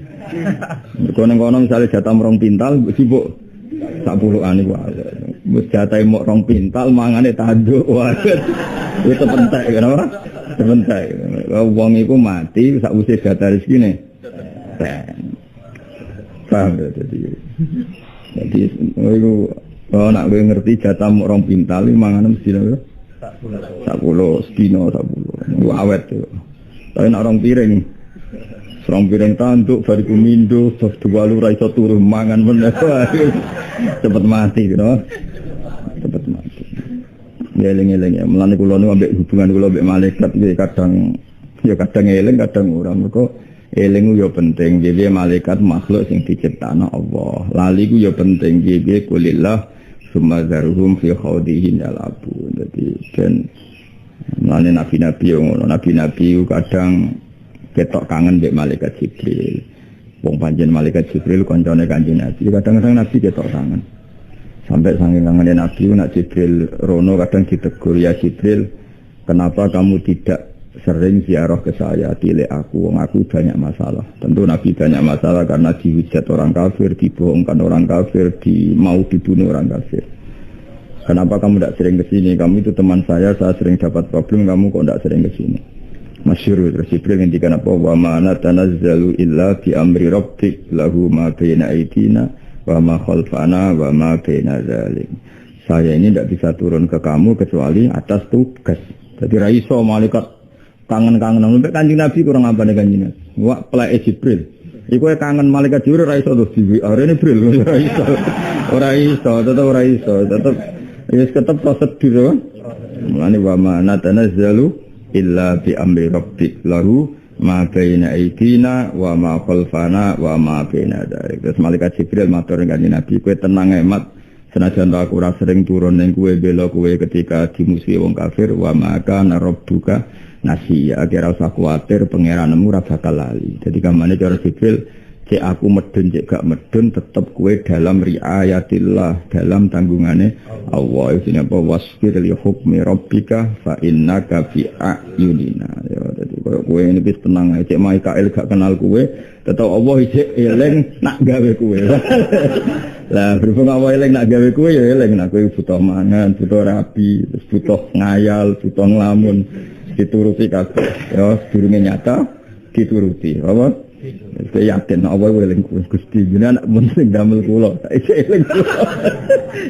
B: Mergo nang kono misale jatah 2 pintal mbok sibuk sak puluhan iku awet. Wis jatahe mok 2 pintal mangane tanduk. Wah. Itu pentek kenapa? Pentek. Wong iku mati sak wis jatah rezekine. Paham ya jadi iku nak kowe ngerti jatah mok 2 pintal mangane mesti lho. 10 sedina 10. Awet tuh. Tapi nak 2 piring. 2 piring tanduk bariku mindo, terus 2 lu ra iso turu mangan meneh. Cepet mati gitu. Cepet mati. Ya eling-eling ya. Mulane kula niku ambek hubungan kula ambek malaikat nggih kadang eling kadang ora. Mergo eling yo penting. Jadi malaikat makhluk sing diciptakno Allah. Lali ku yo penting. Jadi kulillah sumazarhum fi khawdihin yalabu. Jadi kan mulane nabi-nabi ngono, nabi-nabi kadang ketok kangen mbek malaikat Jibril. Wong pancen malaikat Jibril kancane Kanjeng Nabi. Kadang-kadang nabi ketok kangen. Sampai saking kangene nabi nak Jibril rono kadang ditegur, ya Jibril, kenapa kamu tidak sering ziarah ke saya, tilek aku, wong aku banyak masalah. Tentu nabi banyak masalah karena dihujat orang kafir, dibohongkan orang kafir, mau dibunuh orang kafir. Kenapa kamu tidak sering ke sini? Kamu itu teman saya sering dapat problem, kamu kok tidak sering ke sini? Masyhur terus Jibril ngendikan apa? Wa ma natanazzalu illa bi amri rabbik lahu ma baina aydina wa ma khalfana wa ma baina dzalik. Saya ini tidak bisa turun ke kamu kecuali atas tugas. Jadi ra iso malaikat kangen-kangen sampai Kanjeng Nabi kurang apa nih Kanjeng Nabi. Wah, pelai Jibril. Iku kangen malaikat Jibril ra iso terus di arene Jibril ora iso. Ora iso, tetep wis ketep prosedur. Mulane wa ma natanazzalu illa bi amri rabbik lahu ma baina aydina wa ma khalfana wa ma baina dzalik. Terus malaikat Jibril matur Kanjeng Nabi, kowe tenang emat. Senajan aku ora sering turun ning kowe bela kowe ketika dimusuhi wong kafir wa ma kana rabbuka nasiya. Kira usah kuwatir pangeranmu ora bakal lali. Jadi kamane cara Jibril cek aku medun cek gak medun tetap kue dalam riayatillah, dalam tanggungane Allah. Ini apa? Wasfir li hukmi rabbika fa innaka fi a'yunina. Ya dadi koyo kowe ini wis tenang ae cek Mikael gak kenal kue tetap Allah cek eling nak gawe kue. Lah berhubung Allah eling nak gawe kue ya eling nak kowe butuh mangan, butuh rapi, terus butuh ngayal, butuh nglamun dituruti kabeh. Ya sedurunge nyata dituruti. Apa? Saya yakin Allah eling Gusti jenengan anak penting damel kula. Saiki eling kula.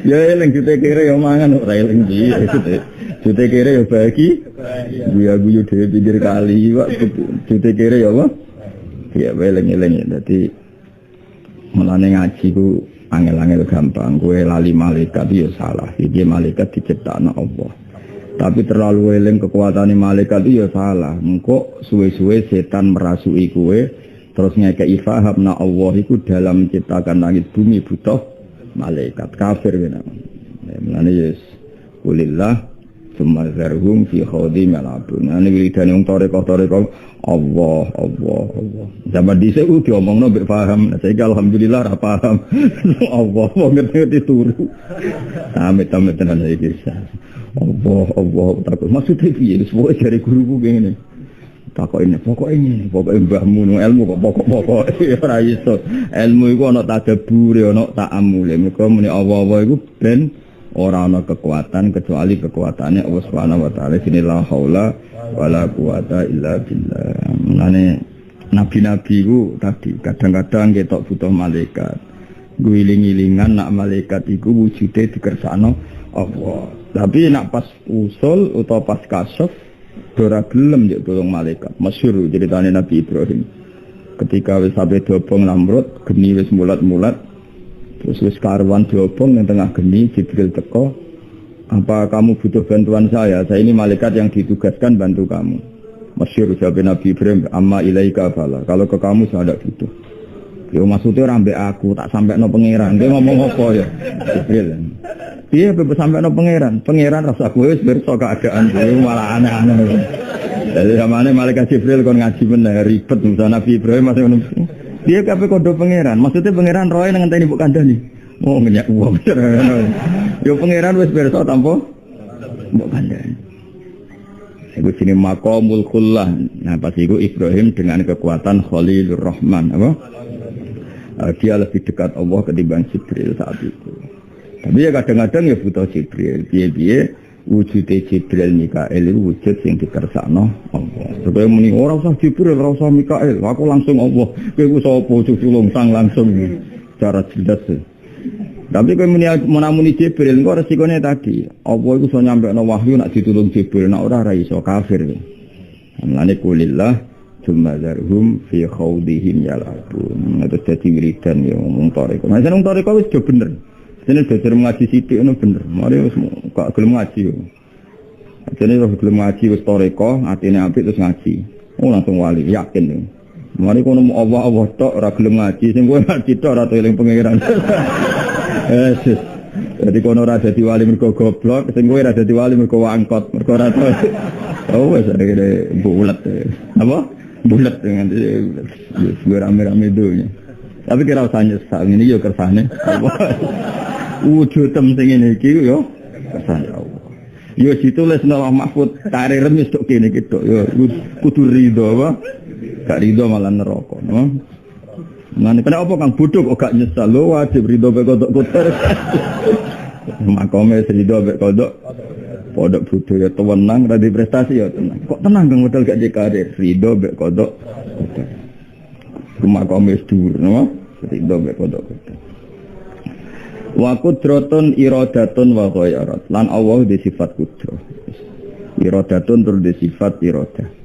B: Ya eling jute kere ya mangan ora eling piye jute kere ya bagi. Guyu-guyu dhewe pinggir kali kok jute kere ya apa? Ya eling-eling dadi mulane ngaji ku angel-angel gampang. Kowe lali malaikat ya salah. Iki malaikat diciptakno Allah. Tapi terlalu eling kekuatane malaikat itu ya salah. Engko suwe-suwe setan merasuki kowe terus ngekei faham na Allah itu dalam menciptakan langit bumi butuh malaikat kafir gitu. Mulane yes kulillah sumazarhum fi khawdim yalabun. Ini wiridane wong toreko Allah. Zaman dhisik ku diomongno mbek paham. Saiki alhamdulillah ra paham. Allah wong ngerti turu. Amit-amit tenan iki. Allah takut. Maksudnya piye? Semua dari guruku ngene. Pokoknya mbahmu ilmu kok pokok ora iso. Ilmu iku ana tadabbure, ana ta'ammule. Mergo muni Allah iku ben ora ana kekuatan kecuali kekuatane Allah Subhanahu wa taala. Bismillah haula wala quwata illa billah. Mulane nabi-nabi ku tadi kadang-kadang ketok butuh malaikat. Guling-gilingan nak malaikat iku wujude dikersakno Allah. Tapi nak pas usul atau pas kasuf ora gelem njek tolong malaikat. Masyhur ceritane Nabi Ibrahim. Ketika wis sampe diobong Namrud, geni wis mulat-mulat. Terus wis karwan diobong ning tengah geni, Jibril teko. Apa kamu butuh bantuan saya? Saya ini malaikat yang ditugaskan bantu kamu. Masyhur jawab Nabi Ibrahim, amma ilaika fala. Kalau ke kamu saya tidak butuh. Yo maksudnya ora mbek aku, tak sampekno pangeran. Dia ngomong apa ya? Jibril. Piye bebas sampai no pangeran rasa gue wis pirsa keadaan gue malah aneh-aneh. Jadi zamane malaikat Jibril kon ngaji meneh ribet Nabi Ibrahim masih ngono. Dia kabeh kodo pangeran. Maksudnya pangeran roe nang ngenteni mbok kandhani. Mau ngenyak uang. Yo pangeran wis pirsa tanpa mbok kandhani. Iku sini maqamul khullah. Nah pas itu Ibrahim dengan kekuatan Khalilur Rahman apa? Dia lebih dekat Allah ketimbang Jibril saat itu. Tapi ya kadang-kadang ya butuh Jibril. Piye-piye wujudnya Jibril Mikael itu wujud yang dikersakno Allah. Supaya muni ora usah Jibril, ora usah Mikael, aku langsung Allah. Kowe sapa cuculung sang langsung cara jelas. Tapi kowe menamuni Jibril engko resikone tadi. Allah iku iso nyampekno wahyu nak ditulung Jibril, nak ora iso kafir. Mulane kulillah jumadzarhum fi khawdihim yalabun. Itu dadi wiridan ya ngomong toriko. Mas nang toriko wis do bener. Dene belajar ngaji sithik ngono bener. Mari wis gak gelem ngaji. Dene wis gelem ngaji wis toriko, atine apik terus ngaji. Oh langsung wali, yakin. Mari kono Allah tok ora gelem ngaji, sing kowe ngaji tok ora eling pangeran. Jadi kono ora dadi wali mergo goblok, sing kowe ora dadi wali mergo angkot, mergo ora tau. Oh wis ngene bulet. Apa? Bulet dengan wis rame-rame dunya. Tapi kira usah nyesal ngene yo kersane. Wujud tem sing ngene iki yo kersane Allah. Yo ditulis nang Mahfud karir wis tok kene iki tok yo kudu rido apa? Gak rido malah neraka, no? Ngene kena apa Kang bodho kok gak nyesal lho wajib rido mek kodok kotor. Makome rido mek kodok. Podok bodho ya tenang ra di prestasi ya tenang. Kok tenang Kang modal gak dikarir rido mek kodok kotor. Makome dhuwur, no? Rido mek kodok kotor. Wa qudratun iradatun wa ghayarat. Lan Allah di sifat kudrah. Iradatun tur di sifat iradah.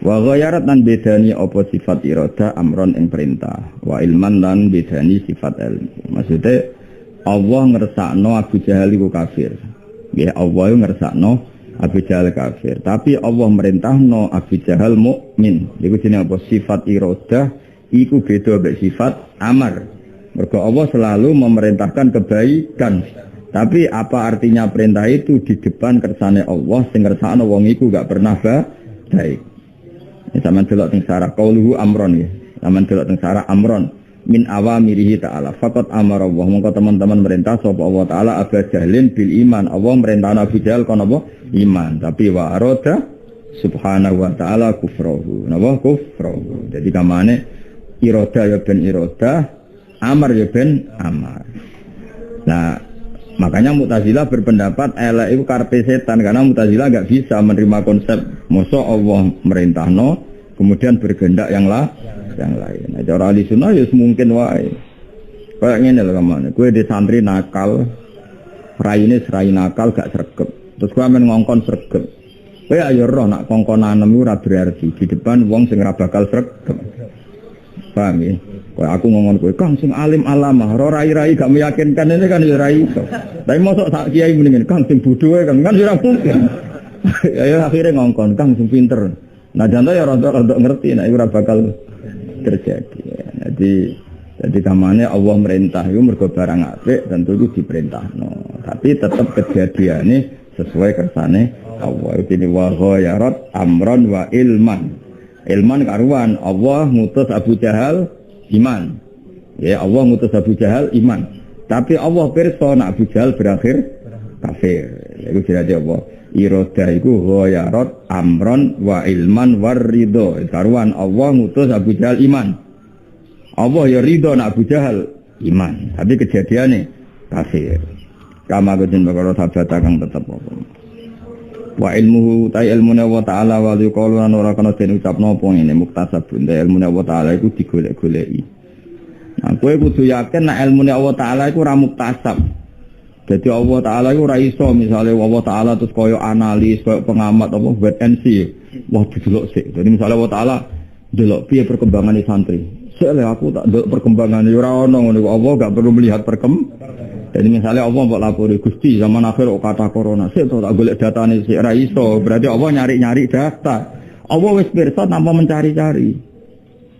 B: Wa ghayarat lan bedani apa sifat iradah amron ing perintah. Wa ilman lan bedani sifat ilmu. Maksudnya Allah ngersakno Abu Jahal iku kafir. Nggih Allah ngersakno Abu Jahal kafir. Tapi Allah merintahno Abu Jahal mukmin. Iku jenenge apa sifat iradah iku beda mek sifat amar. Mergo Allah selalu memerintahkan kebaikan. Tapi apa artinya perintah itu di depan kersane Allah sing ngersakno wong iku gak pernah baik. Sampeyan delok teng sarah qauluhu amron ya. Sampeyan delok teng sarah amron min awamirihi ta'ala. Faqat amara Allah. Mongko teman-teman merintah sapa Allah taala Abu Jahlin bil iman. Allah merintahna Abu Jahal kon apa? Iman. Tapi wa arada subhanahu wa ta'ala kufrahu. Napa kufrahu. Jadi kamane irada ya ben irada, amar ya ben amar. Nah, makanya Mu'tazilah berpendapat elek itu karepe setan karena Mu'tazilah enggak bisa menerima konsep mosok Allah merintahno kemudian berkehendak yang lain. Nah, cara ahli sunnah ya mungkin wae. Kayak ngene lho kamane, kowe di santri nakal, raine serai nakal gak sregep. Terus kowe men ngongkon sregep. Kowe ayo roh nak kongkonan iku ora berarti di depan wong sing ora bakal sregep. Paham ya? Kayak aku ngomong kowe Kang sing alim alamah, ora rai-rai gak meyakinkan ini kan ya rai iso. Tapi mosok sak kiai mendingan Kang sing bodho kan ora mungkin. Ya akhirnya ngongkon Kang sing pinter. Nah jangan ya rada ngerti nek ora bakal terjadi. Jadi kamane Allah merintah iku mergo barang apik tentu itu diperintahno. Tapi tetap kejadiane sesuai kersane Allah. Ini wa ghayarat amran wa ilman. Ilman karuan Allah ngutus Abu Jahal iman. Ya Allah ngutus Abu Jahal iman. Tapi Allah pirsa nek Abu Jahal berakhir kafir. Iku jadi Allah. Iradah iku ghayarat amron wa ilman war ridho. Karuan Allah ngutus Abu Jahal iman. Allah ya ridho nek Abu Jahal iman. Tapi kejadiannya kafir. Kama kejadian bakal sahabat kang tetep apa. Wa ilmuhu ta ilmune wa ta'ala wa liqalu lan ora kana den ucapno apa ngene muktasabun ta ilmune wa ta'ala iku digolek-goleki. Nah kowe kudu yakin nek ilmune Allah taala iku ora muktasab. Jadi Allah taala iku ora iso misale Allah taala terus koyo analis koyo pengamat apa wait and see. Wah didelok sik. Jadi misale Allah taala delok piye perkembangan santri. Sik aku tak delok perkembangan ora ono ngono Allah gak perlu melihat perkembangan. Jadi misalnya Allah mbok lapori Gusti zaman akhir kata corona, sik to tak golek datane sik ra iso, berarti Allah nyari-nyari data. Allah wis pirsa tanpa mencari-cari.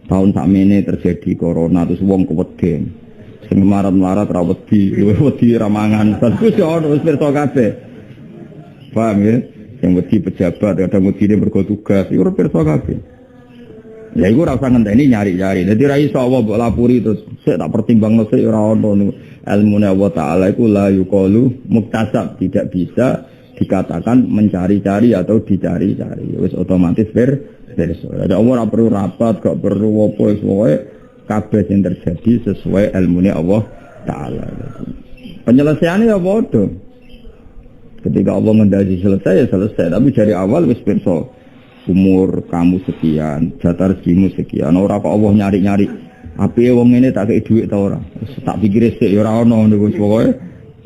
B: Tahun sakmene terjadi corona terus wong keweden. Sing marat-marat ra wedi ra mangan. Terus yo wis pirsa kabeh. Paham ya? Sing wedi pejabat kadang wedine mergo tugas, iku pirsa kabeh. Ya iku ora usah ngenteni nyari-nyari. Dadi ra iso Allah mbok lapuri terus sik tak pertimbangno sik ora ono ilmune Allah taala iku la yuqalu muktasab, tidak bisa dikatakan mencari-cari atau dicari-cari. Wis otomatis beres. Ada Allah ora perlu rapat, gak perlu apa sesuai kabeh sing terjadi sesuai ilmune Allah taala. Penyelesaiannya ya bodoh. Ketika Allah ngendaki selesai ya selesai, tapi dari awal wis pirsa. Umur kamu sekian, jatah rezekimu sekian. Ora kok Allah nyari-nyari. Apiye wong ngene tak kei dhuwit ta ora? Tak pikir sik ya ora ono niku pokoke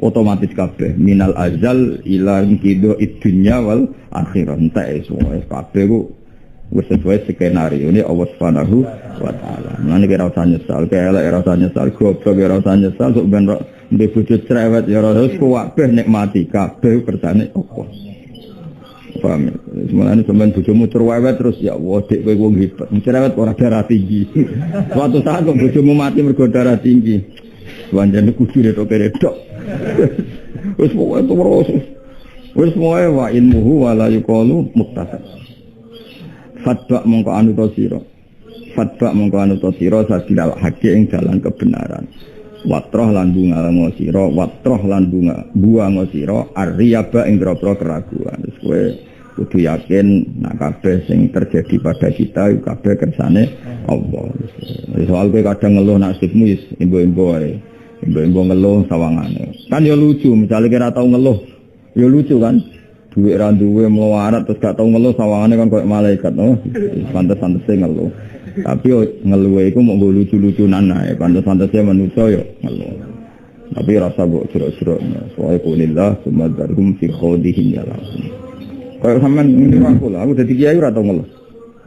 B: otomatis kabeh minal azal ila kido dunya wal akhirah. Entek semuanya kabeh ku wis sesuai skenario ini Allah Subhanahu wa taala. Mulane kira usah nyesal, kelek ora usah nyesal, goblok ora usah nyesal, sok ben ndek bojo cerewet ya ora wis kabeh nikmati kabeh kersane Allah. Paham ya? Semuanya sampean bojomu cerewet terus ya Allah dek kowe wong hebat. Cerewet ora darah tinggi. Suatu saat kok bojomu mati mergo darah tinggi. Wanjane kudune tok keredok. Wis pokoke terus. Wis pokoke wa ilmuhu wa la yuqalu muktasab. Fatwa mongko anu to sira. Fatwa mongko anu to sira sadilal haqi ing dalan kebenaran. Watroh lan bunga ngosira, watroh lan buang ngosira arriyaba ing grobro keraguan. Wis kowe kudu yakin nak kabeh sing terjadi pada kita kabeh kersane Allah. Soal kowe kadang ngeluh nasibmu wis embo-embo ae. Embo-embo ngeluh sawangane. Kan ya lucu, misalnya kira tau ngeluh. Ya lucu kan? Duit ra duwe melarat terus gak tau ngeluh sawangane kan koyo malaikat, no. Pantes-pantese ngeluh. Tapi ngeluh iku mung lucu-lucunan ae, pantes-pantese manusa yo ngeluh. Tapi rasa mbok jero-jero. Soale kulillah sumadzarum fi khawdihim ya langsung. Kayak sampean ngene aku lah, aku dadi kiai ora tau ngeluh.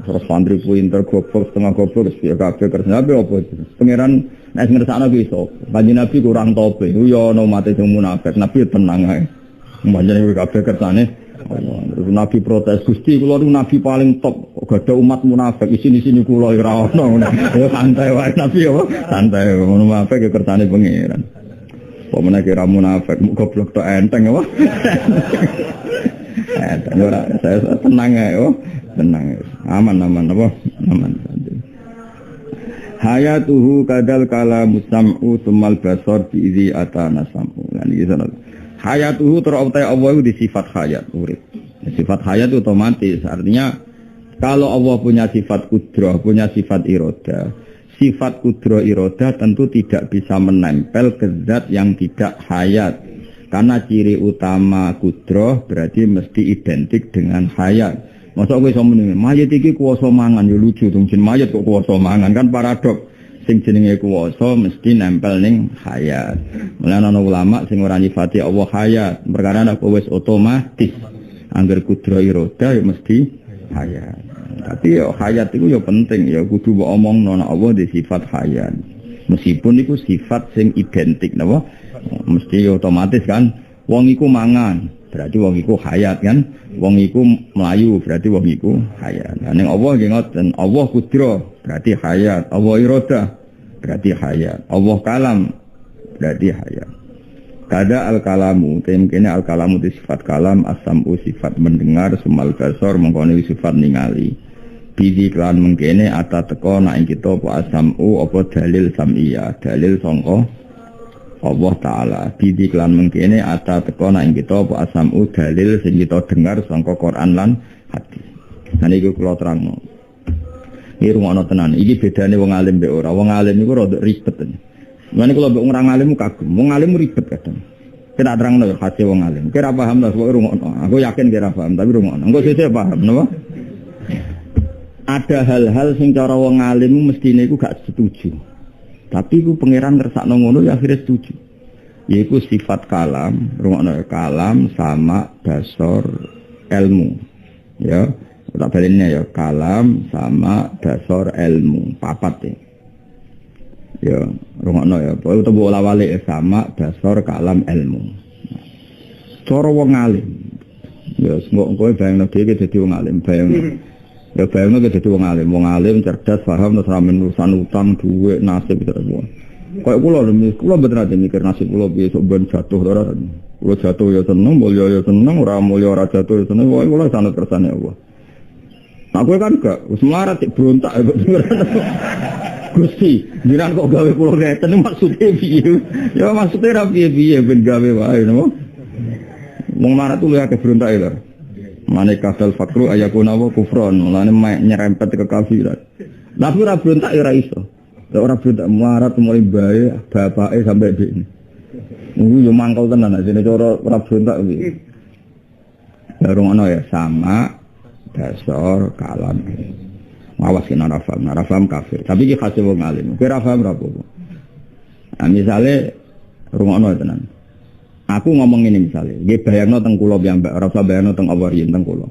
B: Terus santri pinter goblok setengah goblok wis ya kabeh kerja apa itu. Pangeran nek ngersakno ki iso. Kanjeng Nabi kurang tope. Yo ono mate sing munafik, Nabi tenang ae. Mbajane kuwi kabeh kersane Allah. Terus Nabi protes, Gusti kula niku nabi paling top. Gak ada umat munafik isini kula ora ono. Ya santai wae Nabi apa? Santai ngono munafik ya kersane pangeran. Kok menawa kira munafik goblok tok enteng apa? Ora saya tenang ae oh. Tenang. Aman apa? Aman saja. Hayatuhu kadal kalamu sam'u tumal basar bi idzi atana sam'u. Lan iki sono. Hayatuhu terautai Allah itu di sifat hayat urip. Sifat hayat itu otomatis artinya kalau Allah punya sifat kudroh, punya sifat iroda. Sifat kudroh iroda tentu tidak bisa menempel ke zat yang tidak hayat. Karena ciri utama kudroh berarti mesti identik dengan hayat. Masa kowe iso muni mayit iki kuwasa mangan ya lucu dong jin mayit kok kuwasa mangan kan paradok. Sing jenenge kuwasa mesti nempel ning hayat. Mulane ana ulama sing ora nyifati Allah hayat, perkara nek wis otomatis angger kudro iroda ya mesti hayat. Tapi ya hayat itu ya penting ya kudu mbok omongno nek Allah di sifat hayat. Meskipun iku sifat sing identik napa? Mesti ya otomatis kan wong iku mangan, berarti wong iku hayat kan. Wong iku melayu berarti wong iku hayat. Nah ning Allah nggih ngoten, Allah kudro berarti hayat, Allah iroda berarti hayat, Allah kalam berarti hayat. Kada al-kalamu, kene al-kalamu itu sifat kalam, as-sam'u sifat mendengar, sumal basar mengkone sifat ningali. Bidi kelan mengkene ata teko nek kita apa as-sam'u apa dalil sam'iyah, dalil sangka Allah Ta'ala. Bidi kelan mengkene ata teko nek kita apa as-sam'u dalil sing kita dengar sangka Quran lan hadis. Nah niku kula terangno. Iki rumono tenan. Iki bedane wong alim mbek ora. Wong alim iku rada ribet. Mulane kula mbek orang alim kagum. Wong alim ribet kadang. Kira terangno ya hati wong alim. Kira paham ta kok rumono. Aku yakin kira paham tapi rumono. Engko sesuk paham napa? Ada hal-hal sing cara wong alim mestine iku gak setuju. Tapi iku pangeran ngersakno ngono ya akhirnya setuju. Yaiku sifat kalam, rumono kalam sama basar ilmu. Ya. Tak balinnya ya kalam sama dasar ilmu papat ya. Ya, rungokno ya. Pokoke tembok lawale sama dasar kalam ilmu. Cara wong alim. Ya, kowe bayangno dhewe dadi wong alim, bayangno. Ya bayangno dadi wong alim. Wong alim cerdas, paham terus ramen urusan utang, dhuwit, nasib terus. Kayak kula mboten ate mikir nasib kula piye sok ben jatuh ora. Kula jatuh ya seneng, mulya ya seneng, ora mulya ora jatuh ya seneng. Kula sanad kersane Allah. Aku kan gak, wis melarat cek berontak kok. Gusti, jiran kok gawe kula ngeten maksudnya piye? Ya maksudnya ra piye-piye ben gawe wae napa? Wong melarat tuh akeh berontak lho. Mane kadal fakru ayakuna wa kufron, mulane nyerempet ke kafiran. Tapi ora berontak ya ora iso. Lek ora berontak melarat mulai bae bapake sampai dekne. Iku yo mangkel tenan ajene cara ora berontak iki. Ya ono ya sama dasar kalam. Awas kena rafam kafir. Tapi iki khase wong alim. Kowe rafam ra apa-apa. Nah, misale rungono tenan. Aku ngomong ini misale, nggih bayangno teng kula piyambak, ora usah bayangno teng apa riyen teng kula.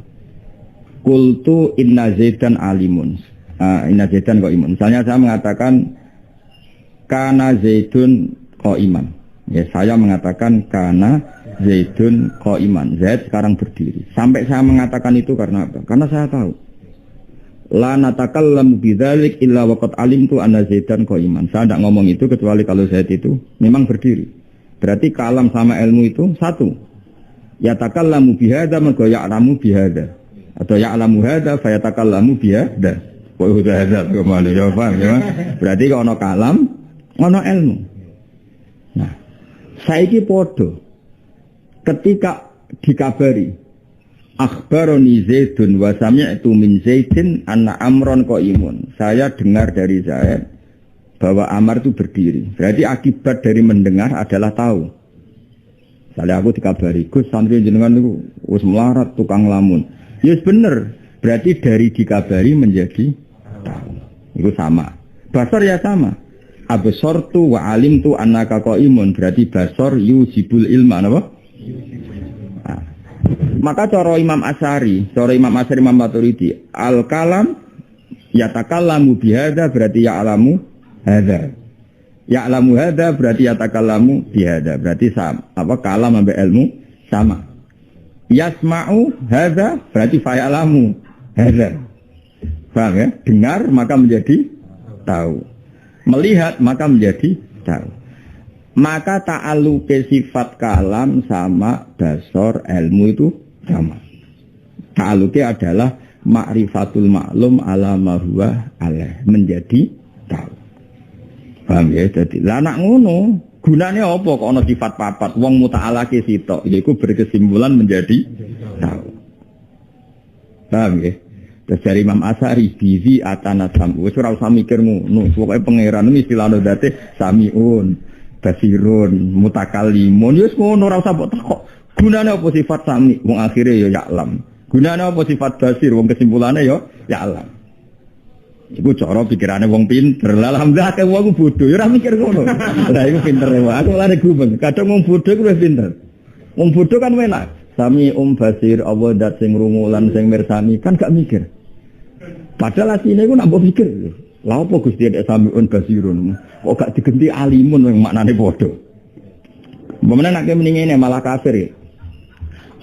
B: Qultu inna zaidan alimun. Inna zaidan kok iman. Misalnya saya mengatakan kana zaidun qaiman. Ya, saya mengatakan kana zaidun qaiman. Zaid sekarang berdiri. Sampai saya mengatakan itu karena apa? Karena saya tahu la natakallamu bidzalik illa waqad alimtu anna zaidan qaiman. Saya tidak ngomong itu kecuali kalau Zaid itu memang berdiri. Berarti kalam sama ilmu itu satu. Ya takallamu bihadza maka ya'lamu bihadza. Atau ya'lamu hadza fa yatakallamu bihadza. Wa huwa hadza kemana ya paham ya. Berarti kalau ono kalam, ono ilmu. Nah, saiki padha. Ketika dikabari akhbaroni Zaidun wa sami'tu min Zaidin anna Amron qaimun. Saya dengar dari Zaid bahwa Amar itu berdiri. Berarti akibat dari mendengar adalah tahu. Misalnya aku dikabari, Gus santri jenengan itu wis melarat tukang lamun. Yes bener. Berarti dari dikabari menjadi tahu. Itu sama. Basar ya sama. Absortu wa alimtu annaka qaimun. Berarti basar yujibul ilma napa? Nah. Maka cara Imam Asy'ari, Imam Maturidi, al-kalam yatakallamu bihadza berarti ya'lamu hadza. Ya'lamu hadza berarti yatakallamu bihadza. Berarti sama. Apa kalam sampai ilmu sama. Yasma'u hadza berarti fa'alamu hadza. Paham ya? Dengar maka menjadi tahu. Melihat maka menjadi tahu. Maka ta'alluqe sifat kalam sama basar ilmu itu sama. Ta'alluqe adalah ma'rifatul ma'lum ala ma huwa alaih, menjadi tahu. Paham ya? Jadi lah nak ngono, gunane apa kok ana sifat papat wong muta'alake sitok, yaiku berkesimpulan menjadi tahu. Paham ya? Terus dari Imam Asy'ari bizi atanasam. Wis ora usah mikir ngono, pokoke pangeran iki istilahno date samiun, basirun, mutakallimun. Wis ngono ora usah mbok takok. Gunane apa sifat sami? Wong akhire ya ya'lam. Gunane apa sifat basir? Wong kesimpulane ya ya'lam. Iku cara pikirane wong pinter. Alhamdulillah akeh wong bodho ya ora mikir ngono. Lah iku pinter wae. Aku lare gumeng. Kadang wong bodho ku wis pinter. Wong bodho kan enak. Sami basir Allah dat sing rungu lan sing mirsani kan gak mikir. Padahal asline iku nak mbok mikir. Lah apa Gusti nek samiun basirun? Kok gak digenti alimun yang maknane padha. Mbamane nek muni ngene malah kafir ya.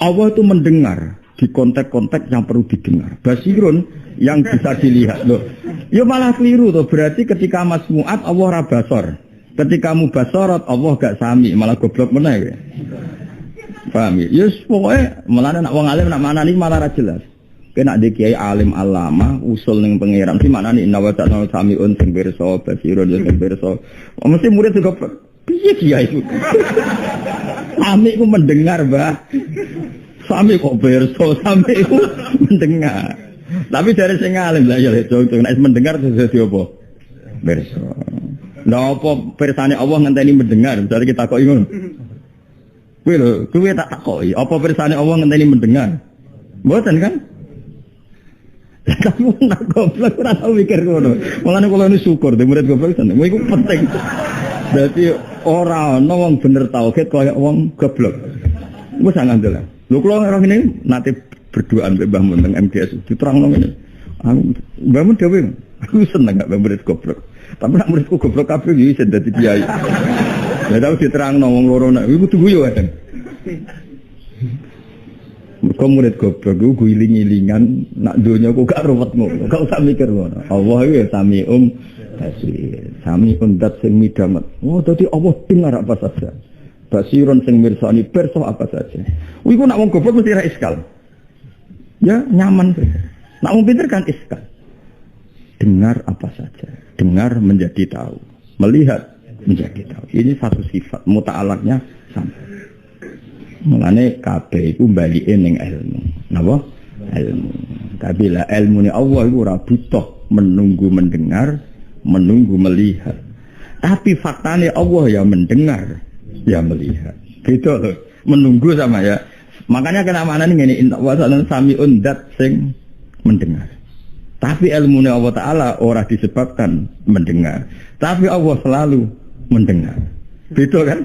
B: Allah itu mendengar di konteks-konteks yang perlu didengar. Basirun yang bisa dilihat loh. Ya malah keliru tuh. Berarti ketika masmu'at Allah ra basar. Ketika mubasarat Allah gak sami, malah goblok meneh ya. Paham ya? Yes pokoknya malah nak wong alim nak manani malah ra jelas. Kena di kiai alim alama usul ning pangeran si maknane inna wa ta'ala samiun sing pirsa basirun sing pirsa. Mesti murid juga piye kiai itu? Sami ku mendengar, Mbah. Sami kok pirsa, sami ku mendengar. Tapi dari sing alim lah ya nek mendengar dadi apa? Pirsa. Lah apa pirsane Allah ngenteni mendengar? Dari kita kok ngono. Kuwi tak takoki, apa pirsane Allah ngenteni mendengar? Mboten kan? Kamu nak goblok ora tau mikir ngono. Mulane kula ini syukur de murid goblok tenan. Iku penting. Berarti ora ana wong bener tauhid kaya wong goblok. Wis ngandel. Lho kula ora ngene nate berdoa mbek Mbah Mun teng MGS diterangno ngene. Mbah Mun dhewe aku seneng gak murid goblok. Tapi nak muridku goblok kabeh iki iso dadi kiai. Lah tau diterangno wong loro nek iku kudu guyu kadang. Kok murid goblok ku guling-gilingan nak donya kok gak ruwet ngono. Gak usah mikir ngono. Allah iki sami'um basir. Sami'un dat sing midamet. Oh dadi Allah dengar apa saja. Basirun sing mirsani pirsa apa saja. Iku nak wong goblok mesti ra iskal. Ya nyaman. Nak wong pinter kan iskal. Dengar apa saja, dengar menjadi tahu, melihat menjadi tahu. Ini satu sifat muta'alaknya sama. Mulane kabeh iku balike ning ilmu. Napa? Ilmu. Tapi lah ilmune Allah iku ora butuh menunggu mendengar, menunggu melihat. Tapi faktanya Allah ya mendengar, ya melihat. Beda loh. Menunggu sama ya. Makanya kenapa ini ngene inna wa salan samiun dat sing mendengar. Tapi ilmunya Allah Ta'ala orang disebabkan mendengar. Tapi Allah selalu mendengar. Betul kan?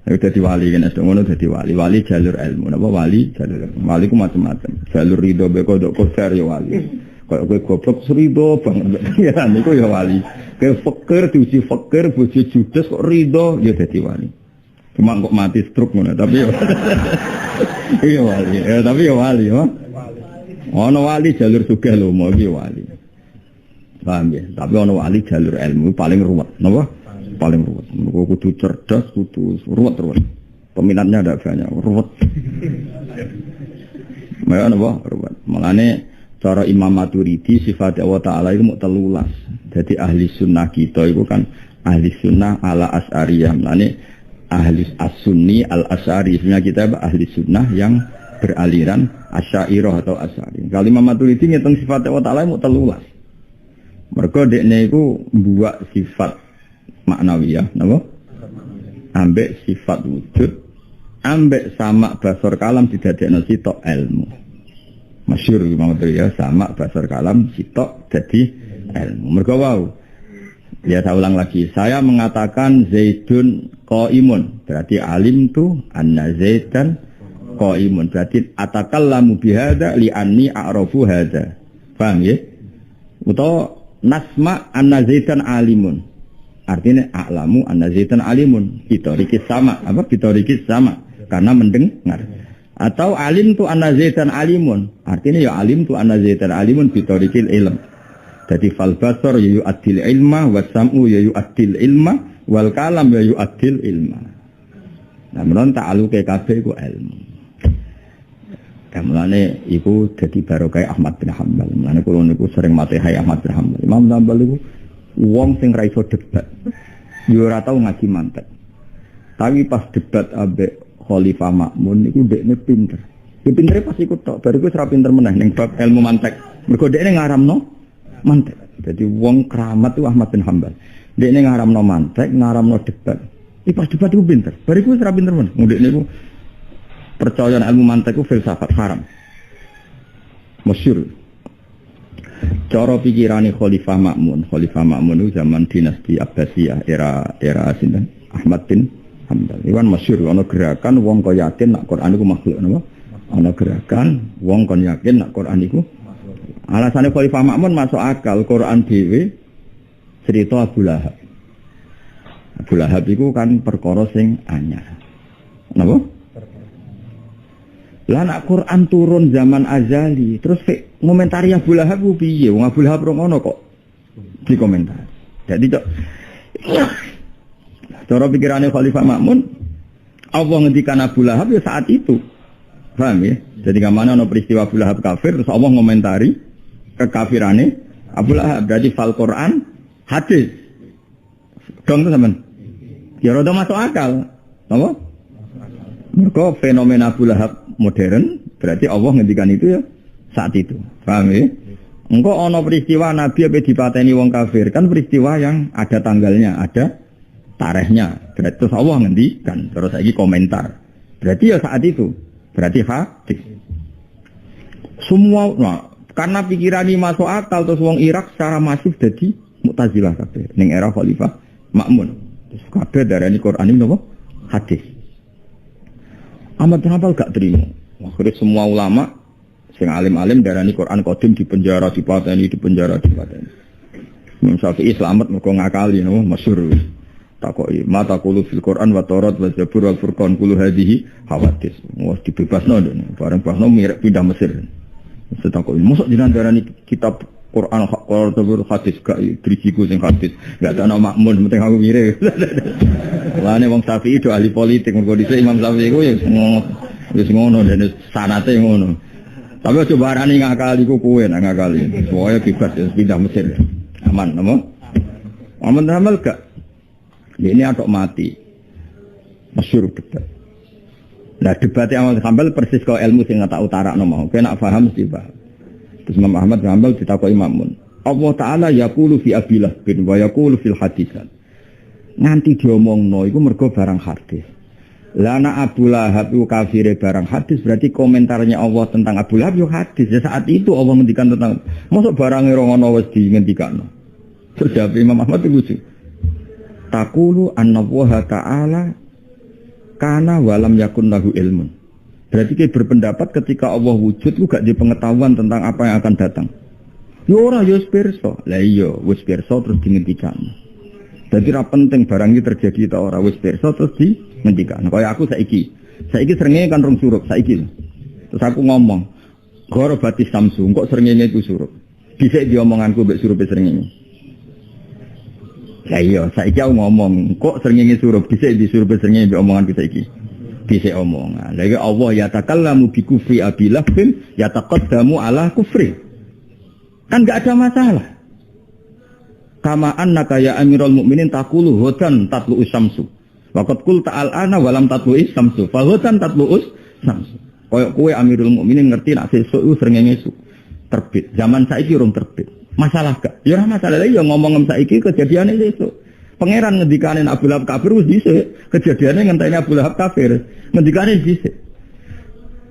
B: Jadi wali kan, jadi wali. Wali jalur ilmu. Apa wali jalur ilmu? Wali ku macam-macam. Jalur ridho beko dok koser ya wali. Kalau gue goblok ridho banget. Ya niku ya wali. Kayak fakir diuji fakir, bojo judes kok ridho ya jadi wali. Cuma kok mati stroke ngono tapi ya. Iya wali. Ya tapi ya wali, ya. Ono wali jalur sugih lho, mau iki wali. Paham ya? Tapi ono wali jalur ilmu paling ruwet, napa? Paling ruwet. Kudu cerdas, kudu ruwet. Peminatnya ada banyak, ruwet. Maya napa? Ruwet. Malane cara Imam Maturidi sifat Allah Ta'ala itu mau 13. Jadi ahli sunnah kita itu kan ahli sunnah ala as'ariyah. Malane ahli as-sunni al-as'ari. Sebenarnya kita ahli sunnah yang beraliran Asy'ariyah atau Asy'ari. Kalau Imam Maturidi ngitung sifat Allah Ta'ala mau 13. Mergo dekne iku mbuak sifat maknawiyah, napa? Ambek sifat wujud, ambek sama basar kalam didadekno sitok ilmu. Masyhur Imam Maturidi ya, sama basar kalam sitok dadi ilmu. Mergo wau. Ya saya ulang lagi, saya mengatakan Zaidun qaimun, berarti alim tu anna Zaidan qaimun, berarti atakallamu bihadza li anni a'rafu hadza. Paham ya? Utawa nasma anna Zaidan alimun. Artinya a'lamu anna Zaidan alimun. Bitorikis sama, apa bitorikis sama karena mendengar. Atau alim tu anna Zaidan alimun. Artinya ya alim tu anna Zaidan alimun bitorikil ilm. Jadi fal basar ya yu'addil ilma wa sam'u ya yu'addil ilma wal kalam ya yu'addil ilma. Nah, menon ta'aluke kabeh iku ilmu. Mulane iku dadi barokah Ahmad bin Hanbal. Mulane kula niku sering matehai Ahmad bin Hanbal. Imam Hanbal iku wong sing ra iso debat. Yo ora tau ngaji mantek. Tapi pas debat ambek Khalifah Ma'mun niku dekne pinter. Ki pintere pas iku tok, bariku ora pinter meneh ning bab ilmu mantek. Mergo dekne ngaramno mantek. Jadi wong keramat itu Ahmad bin Hanbal. Dekne ngaramno mantek, ngaramno debat. Iki pas debat iku pinter. Bariku ora pinter meneh. Dekne niku percaya ilmu mantek itu filsafat haram. Masyhur. Cara pikirane Khalifah Ma'mun. Khalifah Ma'mun itu zaman dinasti Abbasiyah era sinten? Ahmad bin Hanbal. Iwan masyhur ana gerakan wong kok yakin nek Quran iku makhluk napa? Ana gerakan wong kon yakin nek Quran iku. Alasane Khalifah Ma'mun masuk akal Quran dhewe cerita Abu Lahab. Abu Lahab iku kan perkara sing anyar. Napa? Lah nek Quran turun zaman azali, terus ngomentari Abu Lahab ku piye? Wong Abu Lahab ora ngono kok. Di komentar. Jadi cok cara pikirane Khalifah Ma'mun, Allah ngendikan Abu Lahab ya saat itu. Paham ya? Jadi kamane ana peristiwa Abu Lahab kafir terus Allah ngomentari kekafirane Abu Lahab. Berarti fal Quran hadis. Dong tuh sampean. Ya rada masuk akal. Apa? Mergo fenomena Abu Lahab modern berarti Allah ngendikan itu ya saat itu. Paham ya? Engko ana peristiwa Nabi ape dipateni wong kafir kan peristiwa yang ada tanggalnya, ada tarikhnya. Berarti terus Allah ngendikan, terus saiki komentar. Berarti ya saat itu. Berarti hadis. Semua karena pikiran ini masuk akal terus wong Irak secara masif dadi Mu'tazilah kabeh ning era Khalifah Ma'mun. Terus kabeh darani Quran iki napa? Hadis. Ahmad bin Hanbal gak terima. Akhirnya semua ulama sing alim-alim darani Quran qadim di penjara, dipateni. Imam Syafi'i selamat mergo ngakali no masyhur. Takoki mata qulu fil Quran wa Taurat wa Zabur wal Furqan kullu hadhihi hawadis. Wes dibebasno dene. Bareng bahno mirip pindah Mesir. Setakoki mosok jenengan darani kitab Quran Taurat hadis gak drisiku sing hadis. Gak ana makmun penting aku mirip. Lane wong Syafi'i do ahli politik mergo dhisik Imam Syafi'i ku ya ngono dene sanate ngono. Tapi coba arani ngakali ku kowe nak ngakali. Soale bebas ya pindah Mesir. Aman, napa? Aman amal gak? Ini atok mati. Masyhur debat. Nah, debatnya Ahmad Hambal persis kau ilmu sing tak utarakno mau. Kowe nak paham mesti paham. Terus Imam Ahmad Hambal ditakoki Imamun. Allah Ta'ala yaqulu fi abilah bin wa yaqulu fil hadisan. Nganti diomongno iku mergo barang hadis. Lana Abu Lahab itu kafire barang hadis, berarti komentarnya Allah tentang Abu Lahab itu hadis. Ya saat itu Allah ngendikan tentang mosok barangnya ora ono wis dingendikano. Terus jawab Imam Ahmad itu lucu. Taqulu annallaha ta'ala kana walam yakun lahu ilmun. Berarti dia berpendapat ketika Allah wujud itu gak di pengetahuan tentang apa yang akan datang. Ya ora ya wis pirsa. Lah iya wis pirsa terus dingendikano. Jadi ra penting barang iki terjadi ta ora wis pirsa terus dingendikano. Kaya aku saiki srengenge kan rong surup saiki. Terus aku ngomong, "Goro batis samsu, kok srengenge iku surup." Dhisik diomonganku mbek surupe srengenge. Lah iya saiki aku ngomong, kok srengenge surup, dhisik di surupe srengenge mbek omonganku saiki. Dhisik omongan. Lah Allah ya takallamu bi kufri abilah bin yataqaddamu ala kufri. Kan enggak ada masalah. Kama annaka ya amirul mukminin taqulu hudan tatlu usamsu. Waqad qul ta'al ana walam tatlu usamsu. Fa hudan tatlu usamsu. Koyok kowe amirul mukminin ngerti nek sesuk srengenge esuk terbit. Zaman saiki urung terbit. Masalah gak? Ya ora masalah lagi ya ngomong saiki kejadiane sesuk. Pangeran ngendikane Abu Lahab kafir wis dhisik. Kejadiane ngenteni Abu Lahab kafir. Ngendikane dhisik.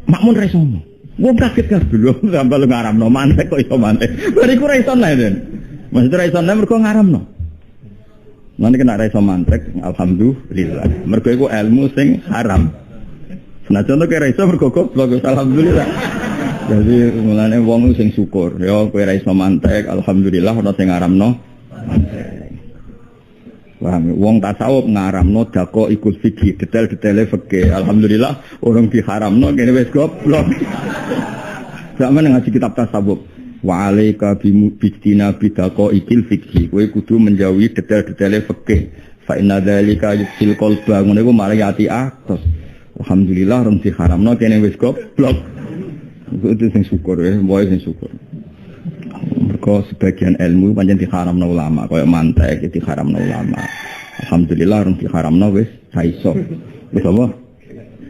B: Makmun ra iso ngomong. Wong kaget kabeh lho sampe ngaramno mantek kok iso mantek. Bariku ra iso nang. Maksud ra iso nang mergo ngaramno. Lan nek ra iso mantek alhamdulillah. Mergo iku ilmu sing haram. Senajan kok ra iso mergo goblok alhamdulillah. Jadi mulane wong sing syukur ya kowe ra iso mantek alhamdulillah ana sing ngaramno. Paham, wong tasawuf ngaramno dako ikut fikih, detail-detaile fikih. Alhamdulillah orang diharamno kene wis goblok. Sampeyan ngaji kitab tasawuf. Wa alaika bimubtina bidako ikil fikih. Kowe kudu menjauhi detail-detaile fikih. Fa inna dzalika yusil qalba. Ngono iku malah ati atos. Alhamdulillah orang diharamno kene wis goblok. Itu sing syukur ya, wae sing syukur. Mergo sebagian ilmu pancen diharamno ulama, kaya mantek diharamno ulama. Alhamdulillah rung diharamno wis ga iso. Wis apa?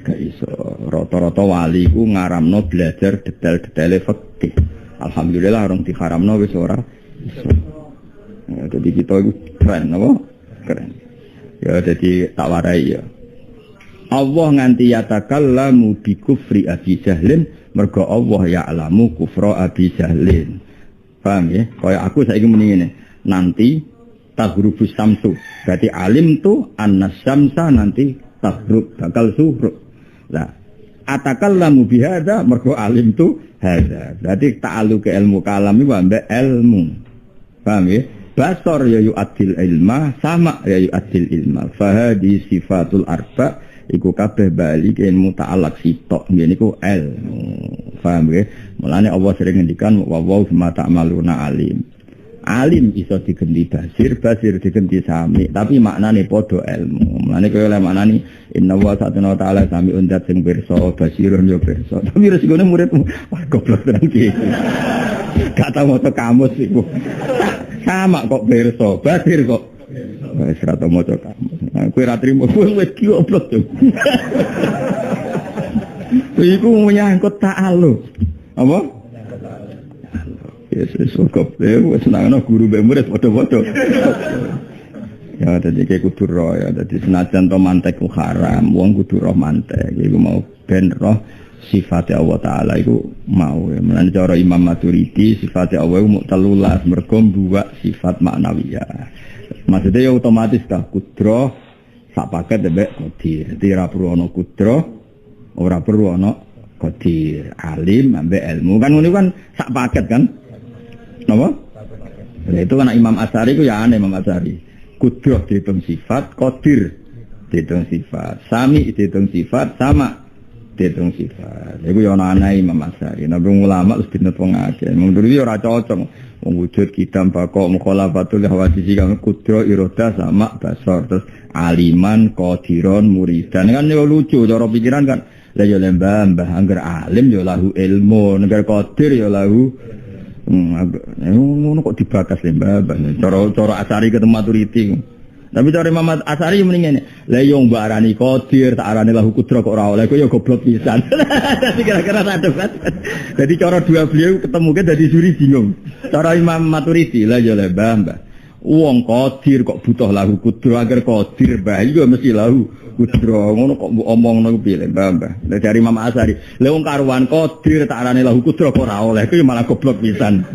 B: Ga iso. Rata-rata wali ku ngaramno belajar detail-detaile fikih. Alhamdulillah rung diharamno wis ora iso. Ya, jadi kita iku keren apa? Keren. Ya jadi tak warai ya. Allah nganti yatakallamu bi kufri Abi Jahlin mergo Allah ya'lamu kufra Abi Jahlin. Paham ya? Kaya aku saiki muni ngene. Nanti taghrubus samsu. Berarti alim tu annasyamsa nanti taghrub bakal suhruk. Lah, atakallamu bihadza mergo alim tu hadza. Berarti ta'alluq ke ilmu kalam iku ambek ilmu. Paham ya? Basar ya yu'addil ilma, sama ya yu'addil ilma. Fahadi sifatul arba iku kabeh bali ilmu ta'alaq sitok ngene iku ilmu. Paham ya? Mulane Allah sering ngendikan wa wa ma ta'maluna alim. Alim iso digenti basir, basir digenti sami, tapi maknane padha ilmu. Mulane kaya oleh maknani inna wa ta'ala sami undat sing pirsa, basirun yo pirsa. Tapi resikone muridmu, wah goblok tenan iki. Gak tau maca kamus iku. Sama kok pirsa, basir kok. Wis ra tau maca kamus. Kowe ra trimo kowe wis goblok yo. Iku menyangkut ta'alluq. Apa? Yesus kok wis nang guru mbek murid padha-padha. Ya dadi kayak kudu roh ya, dadi senajan to mantek ku haram, wong kudu roh mantek. Iku mau ben roh sifat Allah taala iku mau ya. Mulane cara Imam Maturidi sifat Allah iku mung 13 mergo buak sifat maknawiyah. Maksudnya ya otomatis ta kudro sak paket mbek qadir. Dadi ora perlu ana kudro, ora perlu ana qadir, alim ambek ilmu. Kan ngono kan sak paket kan? Napa? Nah, itu kan Imam Asy'ari ku ya aneh Imam Asy'ari. Kudrah dihitung sifat, qadir dihitung sifat, sami dihitung sifat, sama dihitung sifat. Iku ya ana aneh Imam Asy'ari. Nek ulama wis dinut wong akeh. Mung iki ora cocok. Wong wujud kita bakok mukhalafatul hawadisi kan kudrah iroda sama basar terus aliman qadiron muridan kan yo lucu cara pikiran kan Lah ya mbah angger alim ya lahu ilmu, angger qadir ya lahu ngono kok dibakas mbah. Cara Asari ketemu Maturidi. Tapi cara Imam Asari mendingan lah yo mbak arani qadir tak arani lahu kudra kok ora oleh kok ya goblok pisan. Dadi kira-kira tak debat. Jadi cara dua beliau ketemu ke dadi juri bingung. Cara Imam Maturidi lah ya mbah. Wong qadir kok butuh lahu kudra agar qadir mbah yo mesti lahu kudra ngono kok mbok omongno piye mbah. Lah dari Imam Asari, lha wong karuan qadir tak arani lahu kudra kok ora oleh kok malah goblok pisan.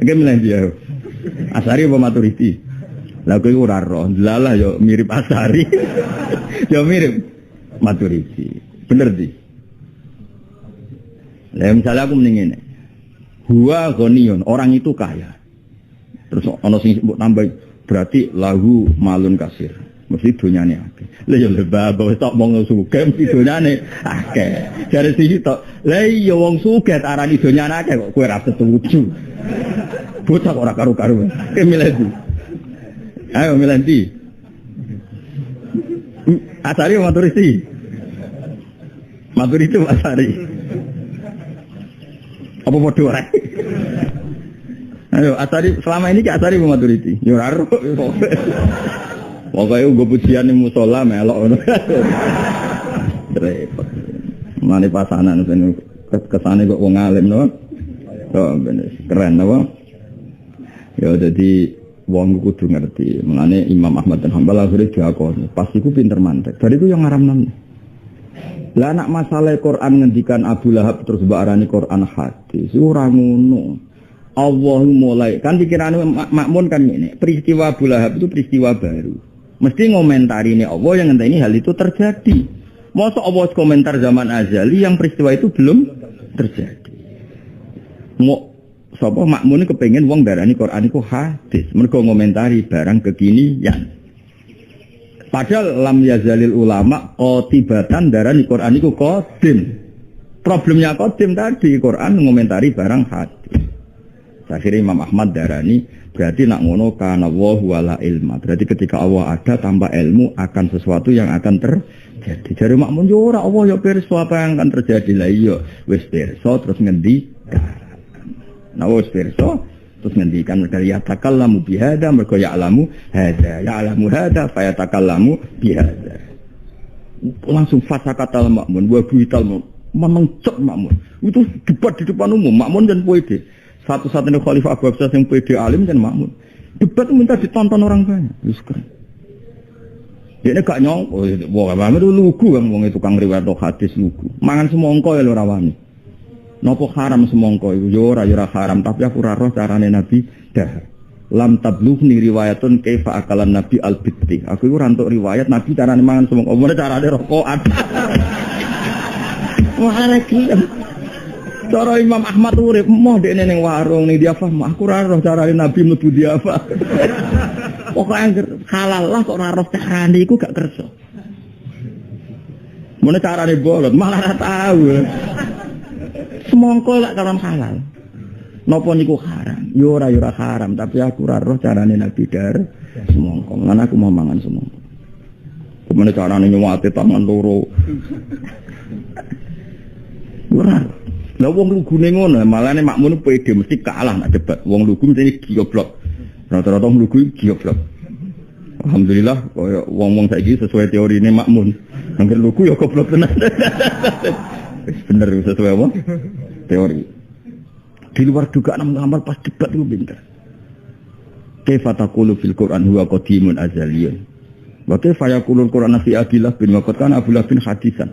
B: Nggih milih dia. Asari apa Maturidi? Lah kowe ora roh, lalah yo mirip Asari. Yo mirip Maturidi. Bener di. Lah misalnya aku mending ngene. Huwa ghaniyun, orang itu kaya. Terus ana sing mbok tambah berarti lahu malun kasir. Mesti donyane akeh. Lah yo lebah wis tok mong sugih mesti donyane akeh. Jare siji tok, lah iya wong sugih arani donyane akeh kok kowe ora setuju. Bocah ora karo-karo. Ki milih ndi? Ayo milih ndi? Asari apa Maturidi? Maturidi itu Asari. Apa padha wae? Ayo Asari selama ini ki Asari apa Maturidi? Yo ora ro. Pokoke nggo pujian ning musala melok ngono. Repot. Mane pasanan kesane kok wong alim no. Oh bener keren apa? Ya dadi wong kudu ngerti. Mulane Imam Ahmad bin Hanbal akhire diakoni, pas iku pinter mantek. Bariku yang ngaramnan. Lah anak masalah Quran ngendikan Abu Lahab terus mbak arani Quran hadis. Ora ngono. Allah mulai kan pikirannya makmun kan ini. Peristiwa Abu Lahab itu peristiwa baru. Mesti ngomentari ini Allah yang ngenteni hal itu terjadi. Masa Allah komentar zaman azali yang peristiwa itu belum terjadi. Mau sapa makmune kepengin wong darani Quran iku hadis, mergo ngomentari barang kekinian. Padahal lam yazalil ulama qatibatan darani Quran iku qadim. Problemnya qadim tadi Quran ngomentari barang hadis. Akhirnya Imam Ahmad darani berarti nak ngono kana wa wala ilma. Berarti ketika Allah ada tanpa ilmu akan sesuatu yang akan terjadi. Jare makmun yo ora Allah yo pirsa apa yang akan terjadi. Lah iya wis pirsa terus ngendikan. Nah, wis pirsa terus ngendikan mereka yatakallamu bihada mergo ya'lamu hada fa yatakallamu bihada. Langsung fasakatal makmun wa buital memencet makmun. Itu debat di depan umum makmun dan puede. Satu-satunya khalifah Abu Bakar yang puede alim dan makmun. Debat minta ditonton orang banyak. Wis keren. Dia gak nyong, wah itu lugu kan wong itu tukang riwayat hadis lugu. Mangan semongko ya lho rawani. Nopo haram semongko iku yo ora haram tapi aku ora roh carane Nabi dah. Lam tablughni riwayatun kaifa akalan Nabi al-bitti. Aku iku ora entuk riwayat Nabi carane mangan semongko. Omone carane rokokan. Wah lagi. Cara Imam Ahmad urip moh dekne ning warung ning dia paham aku ora roh carane Nabi mlebu dia apa. Pokoke halal lah kok ora roh carane iku gak kersa. Mone carane bolot malah ora tahu. Semongko lak karam halal. Napa niku haram? Yo ora haram, tapi aku ora roh carane Nabi dar semongko. Lan aku mau mangan semongko. Kemene carane nyuwati tangan loro. Ora. Lah wong lugune ngono, malane makmun pede mesti kalah nak debat. Wong lugu mesti goblok. Rata-rata lugu goblok. Alhamdulillah koyo wong-wong saiki sesuai teorine makmun. Angger lugu ya goblok tenan. Bener sesuai apa? Teori. Di luar dugaan amal pas debat itu pinter. Kaifa taqulu fil Qur'an huwa qadimun azaliyun. Wa kaifa yaqulul Qur'an fi Abdillah bin Waqad kana Abdullah bin hadisan.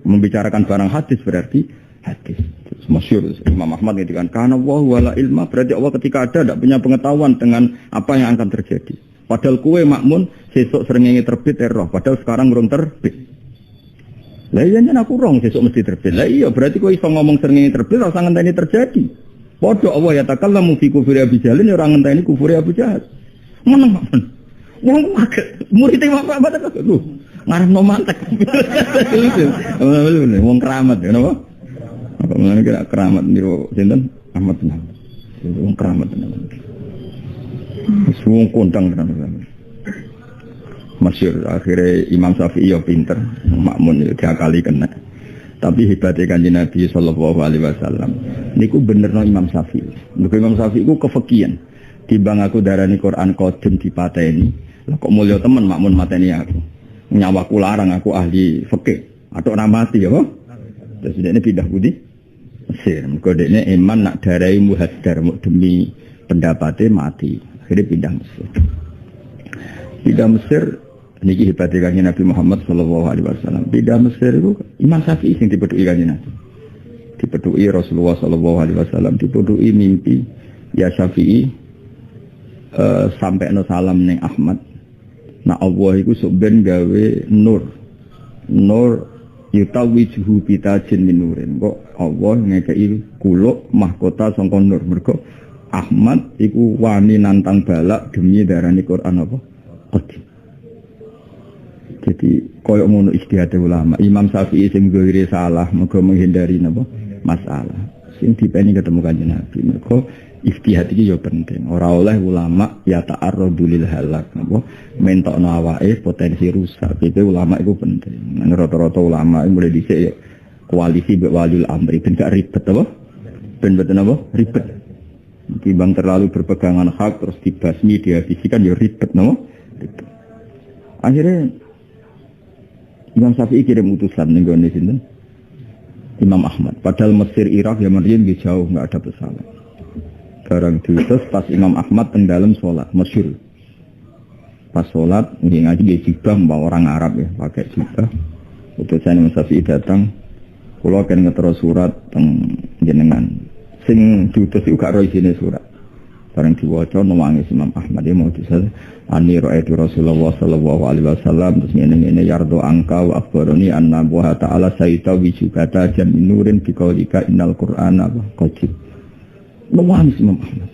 B: Membicarakan barang hadis berarti hadis. Masyhur Imam Ahmad ngendikan kana wa wala ilma berarti Allah ketika ada tidak punya pengetahuan dengan apa yang akan terjadi. Padahal kue makmun sesuk srengenge terbit roh, padahal sekarang urung terbit. Lah iya yen aku rong sesuk mesti terbit. Lah iya berarti kowe iso ngomong srengenge terbit ora usah ngenteni terjadi. Padha Allah ya takallamu fi kufri Abu Jahal ora ngenteni kufri Abu Jahal. Meneng makmun. Wong kaget murid Bapak kok lho ngarepno mantek. Wong keramat ya napa? Apa menane kira keramat niru sinten? Ahmad bin Hanbal. Wong keramat tenan. Wong kondang tenan. Masyhur akhirnya Imam Syafi'i ya pinter, makmun ya diakali kena. Tapi hebatnya Kanjeng Nabi sallallahu alaihi wasallam niku benerno Imam Syafi'i. Mergo Imam Syafi'i ku kefikihan. Timbang aku darani Quran qadim dipateni, lha kok mulya temen makmun mateni aku. Nyawaku larang aku ahli fikih. Atuk ora mati ya, apa? Terus dekne pindah budi Mesir. Mergo dekne iman nak darai muhaddar demi pendapatnya mati. Akhirnya pindah Mesir. Pindah Mesir niki hebatnya Kanjeng Nabi Muhammad sallallahu alaihi wasallam. Pindah Mesir itu Imam Syafi'i sing dipedhuki Kanjeng Nabi. Dipedhuki Rasulullah sallallahu alaihi wasallam, dipedhuki mimpi ya Syafi'i sampai no salam ning Ahmad. Nah Allah iku sok ben gawe nur. Nur yutawijuhu bitajin min nurin. Kok Allah ngekei kuluk mahkota sangka nur. Mergo Ahmad iku wani nantang balak demi darani Quran apa? Qadim. Jadi koyo ngono ijtihad ulama. Imam Syafi'i sing zahire salah mergo menghindari napa? Masalah. Sing dipeni ketemu Kanjeng Nabi. Mergo ijtihad iki ya penting. Ora oleh ulama ya ta'arradu lil halak napa? Mentokno awake potensi rusak. Itu ulama iku penting. Nang rata-rata ulama mulai dhisik ya koalisi mbek waliul amri ben gak ribet apa? Ben mboten apa? Ribet. Timbang terlalu berpegangan hak terus dibasmi dihabiskan ya ribet napa? Ribet. Akhirnya Imam Syafi'i kirim utusan ning gone sinten? Imam Ahmad. Padahal Mesir Irak ya mriyen nggih jauh enggak ada pesawat. Barang diutus pas Imam Ahmad teng dalem salat masyhur. Pas salat nggih ngaji nggih jibah mbak orang Arab ya, pakai jibah. Utusan Imam Syafi'i datang, kula kan ngetero surat teng jenengan. Sing diutus iku gak ro isine surat. Barang diwaca nangis Imam Ahmad ya mau disal ani ra'aitu Rasulullah sallallahu alaihi wasallam terus ngene yardo angka wa akhbarani anna wa ta'ala saita wijukata jam nurin bi qaulika innal qur'ana qajib. Nangis Imam Ahmad.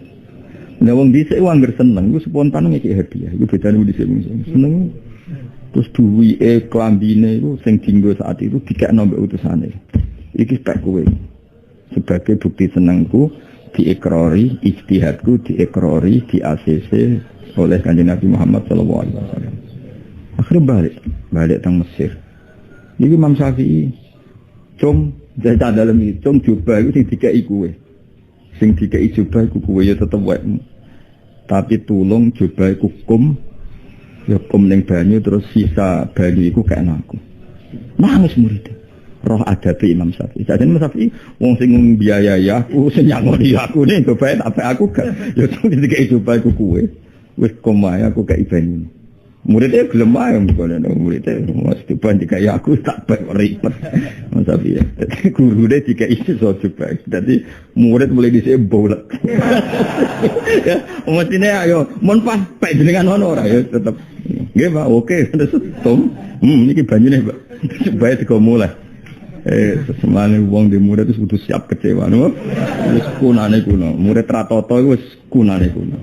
B: Nek wong dhisik wanger seneng iku spontan ngeki hadiah. Iku bedane dhisik seneng. Terus duwike klambine iku sing dienggo saat itu dikekno mbek utusane. Iki tak kowe. Sebagai bukti senengku diekrori, ijtihadku diekrori, di ACC oleh Kanjeng Nabi Muhammad sallallahu alaihi wasallam. Akhirnya balik teng Mesir. Iki Imam Syafi'i cung jatah dalam iki cung coba iku sing dikeki kowe. Sing dikeki coba iku kowe ya tetep wae. Tapi tulung coba iku kum ya kum ning banyu terus sisa banyu iku kena aku. Nangis murid. Roh adabi Imam Syafi'i. Jadi Imam Syafi'i wong sing biayai aku, sing nyangoni aku nih, coba tapi aku gak. Ya ketika itu coba aku kue, wis komae aku gak ibani. Muridnya gelem ae mbone muridnya mesti coba dikai aku tak bae ribet. Imam Syafi'i. Gurune dikai iso coba. Dadi murid mulai dhisik bolak. Ya, mestine ayo mun pas pek jenengan ono ora ya tetep. Nggih, Pak. Oke, terus tom. Niki banyune, Pak. Coba digo mulai. Semane wong di murid itu kudu siap kecewa, no? Wis kunane kuno. Murid ratoto iku wis kunane kuno.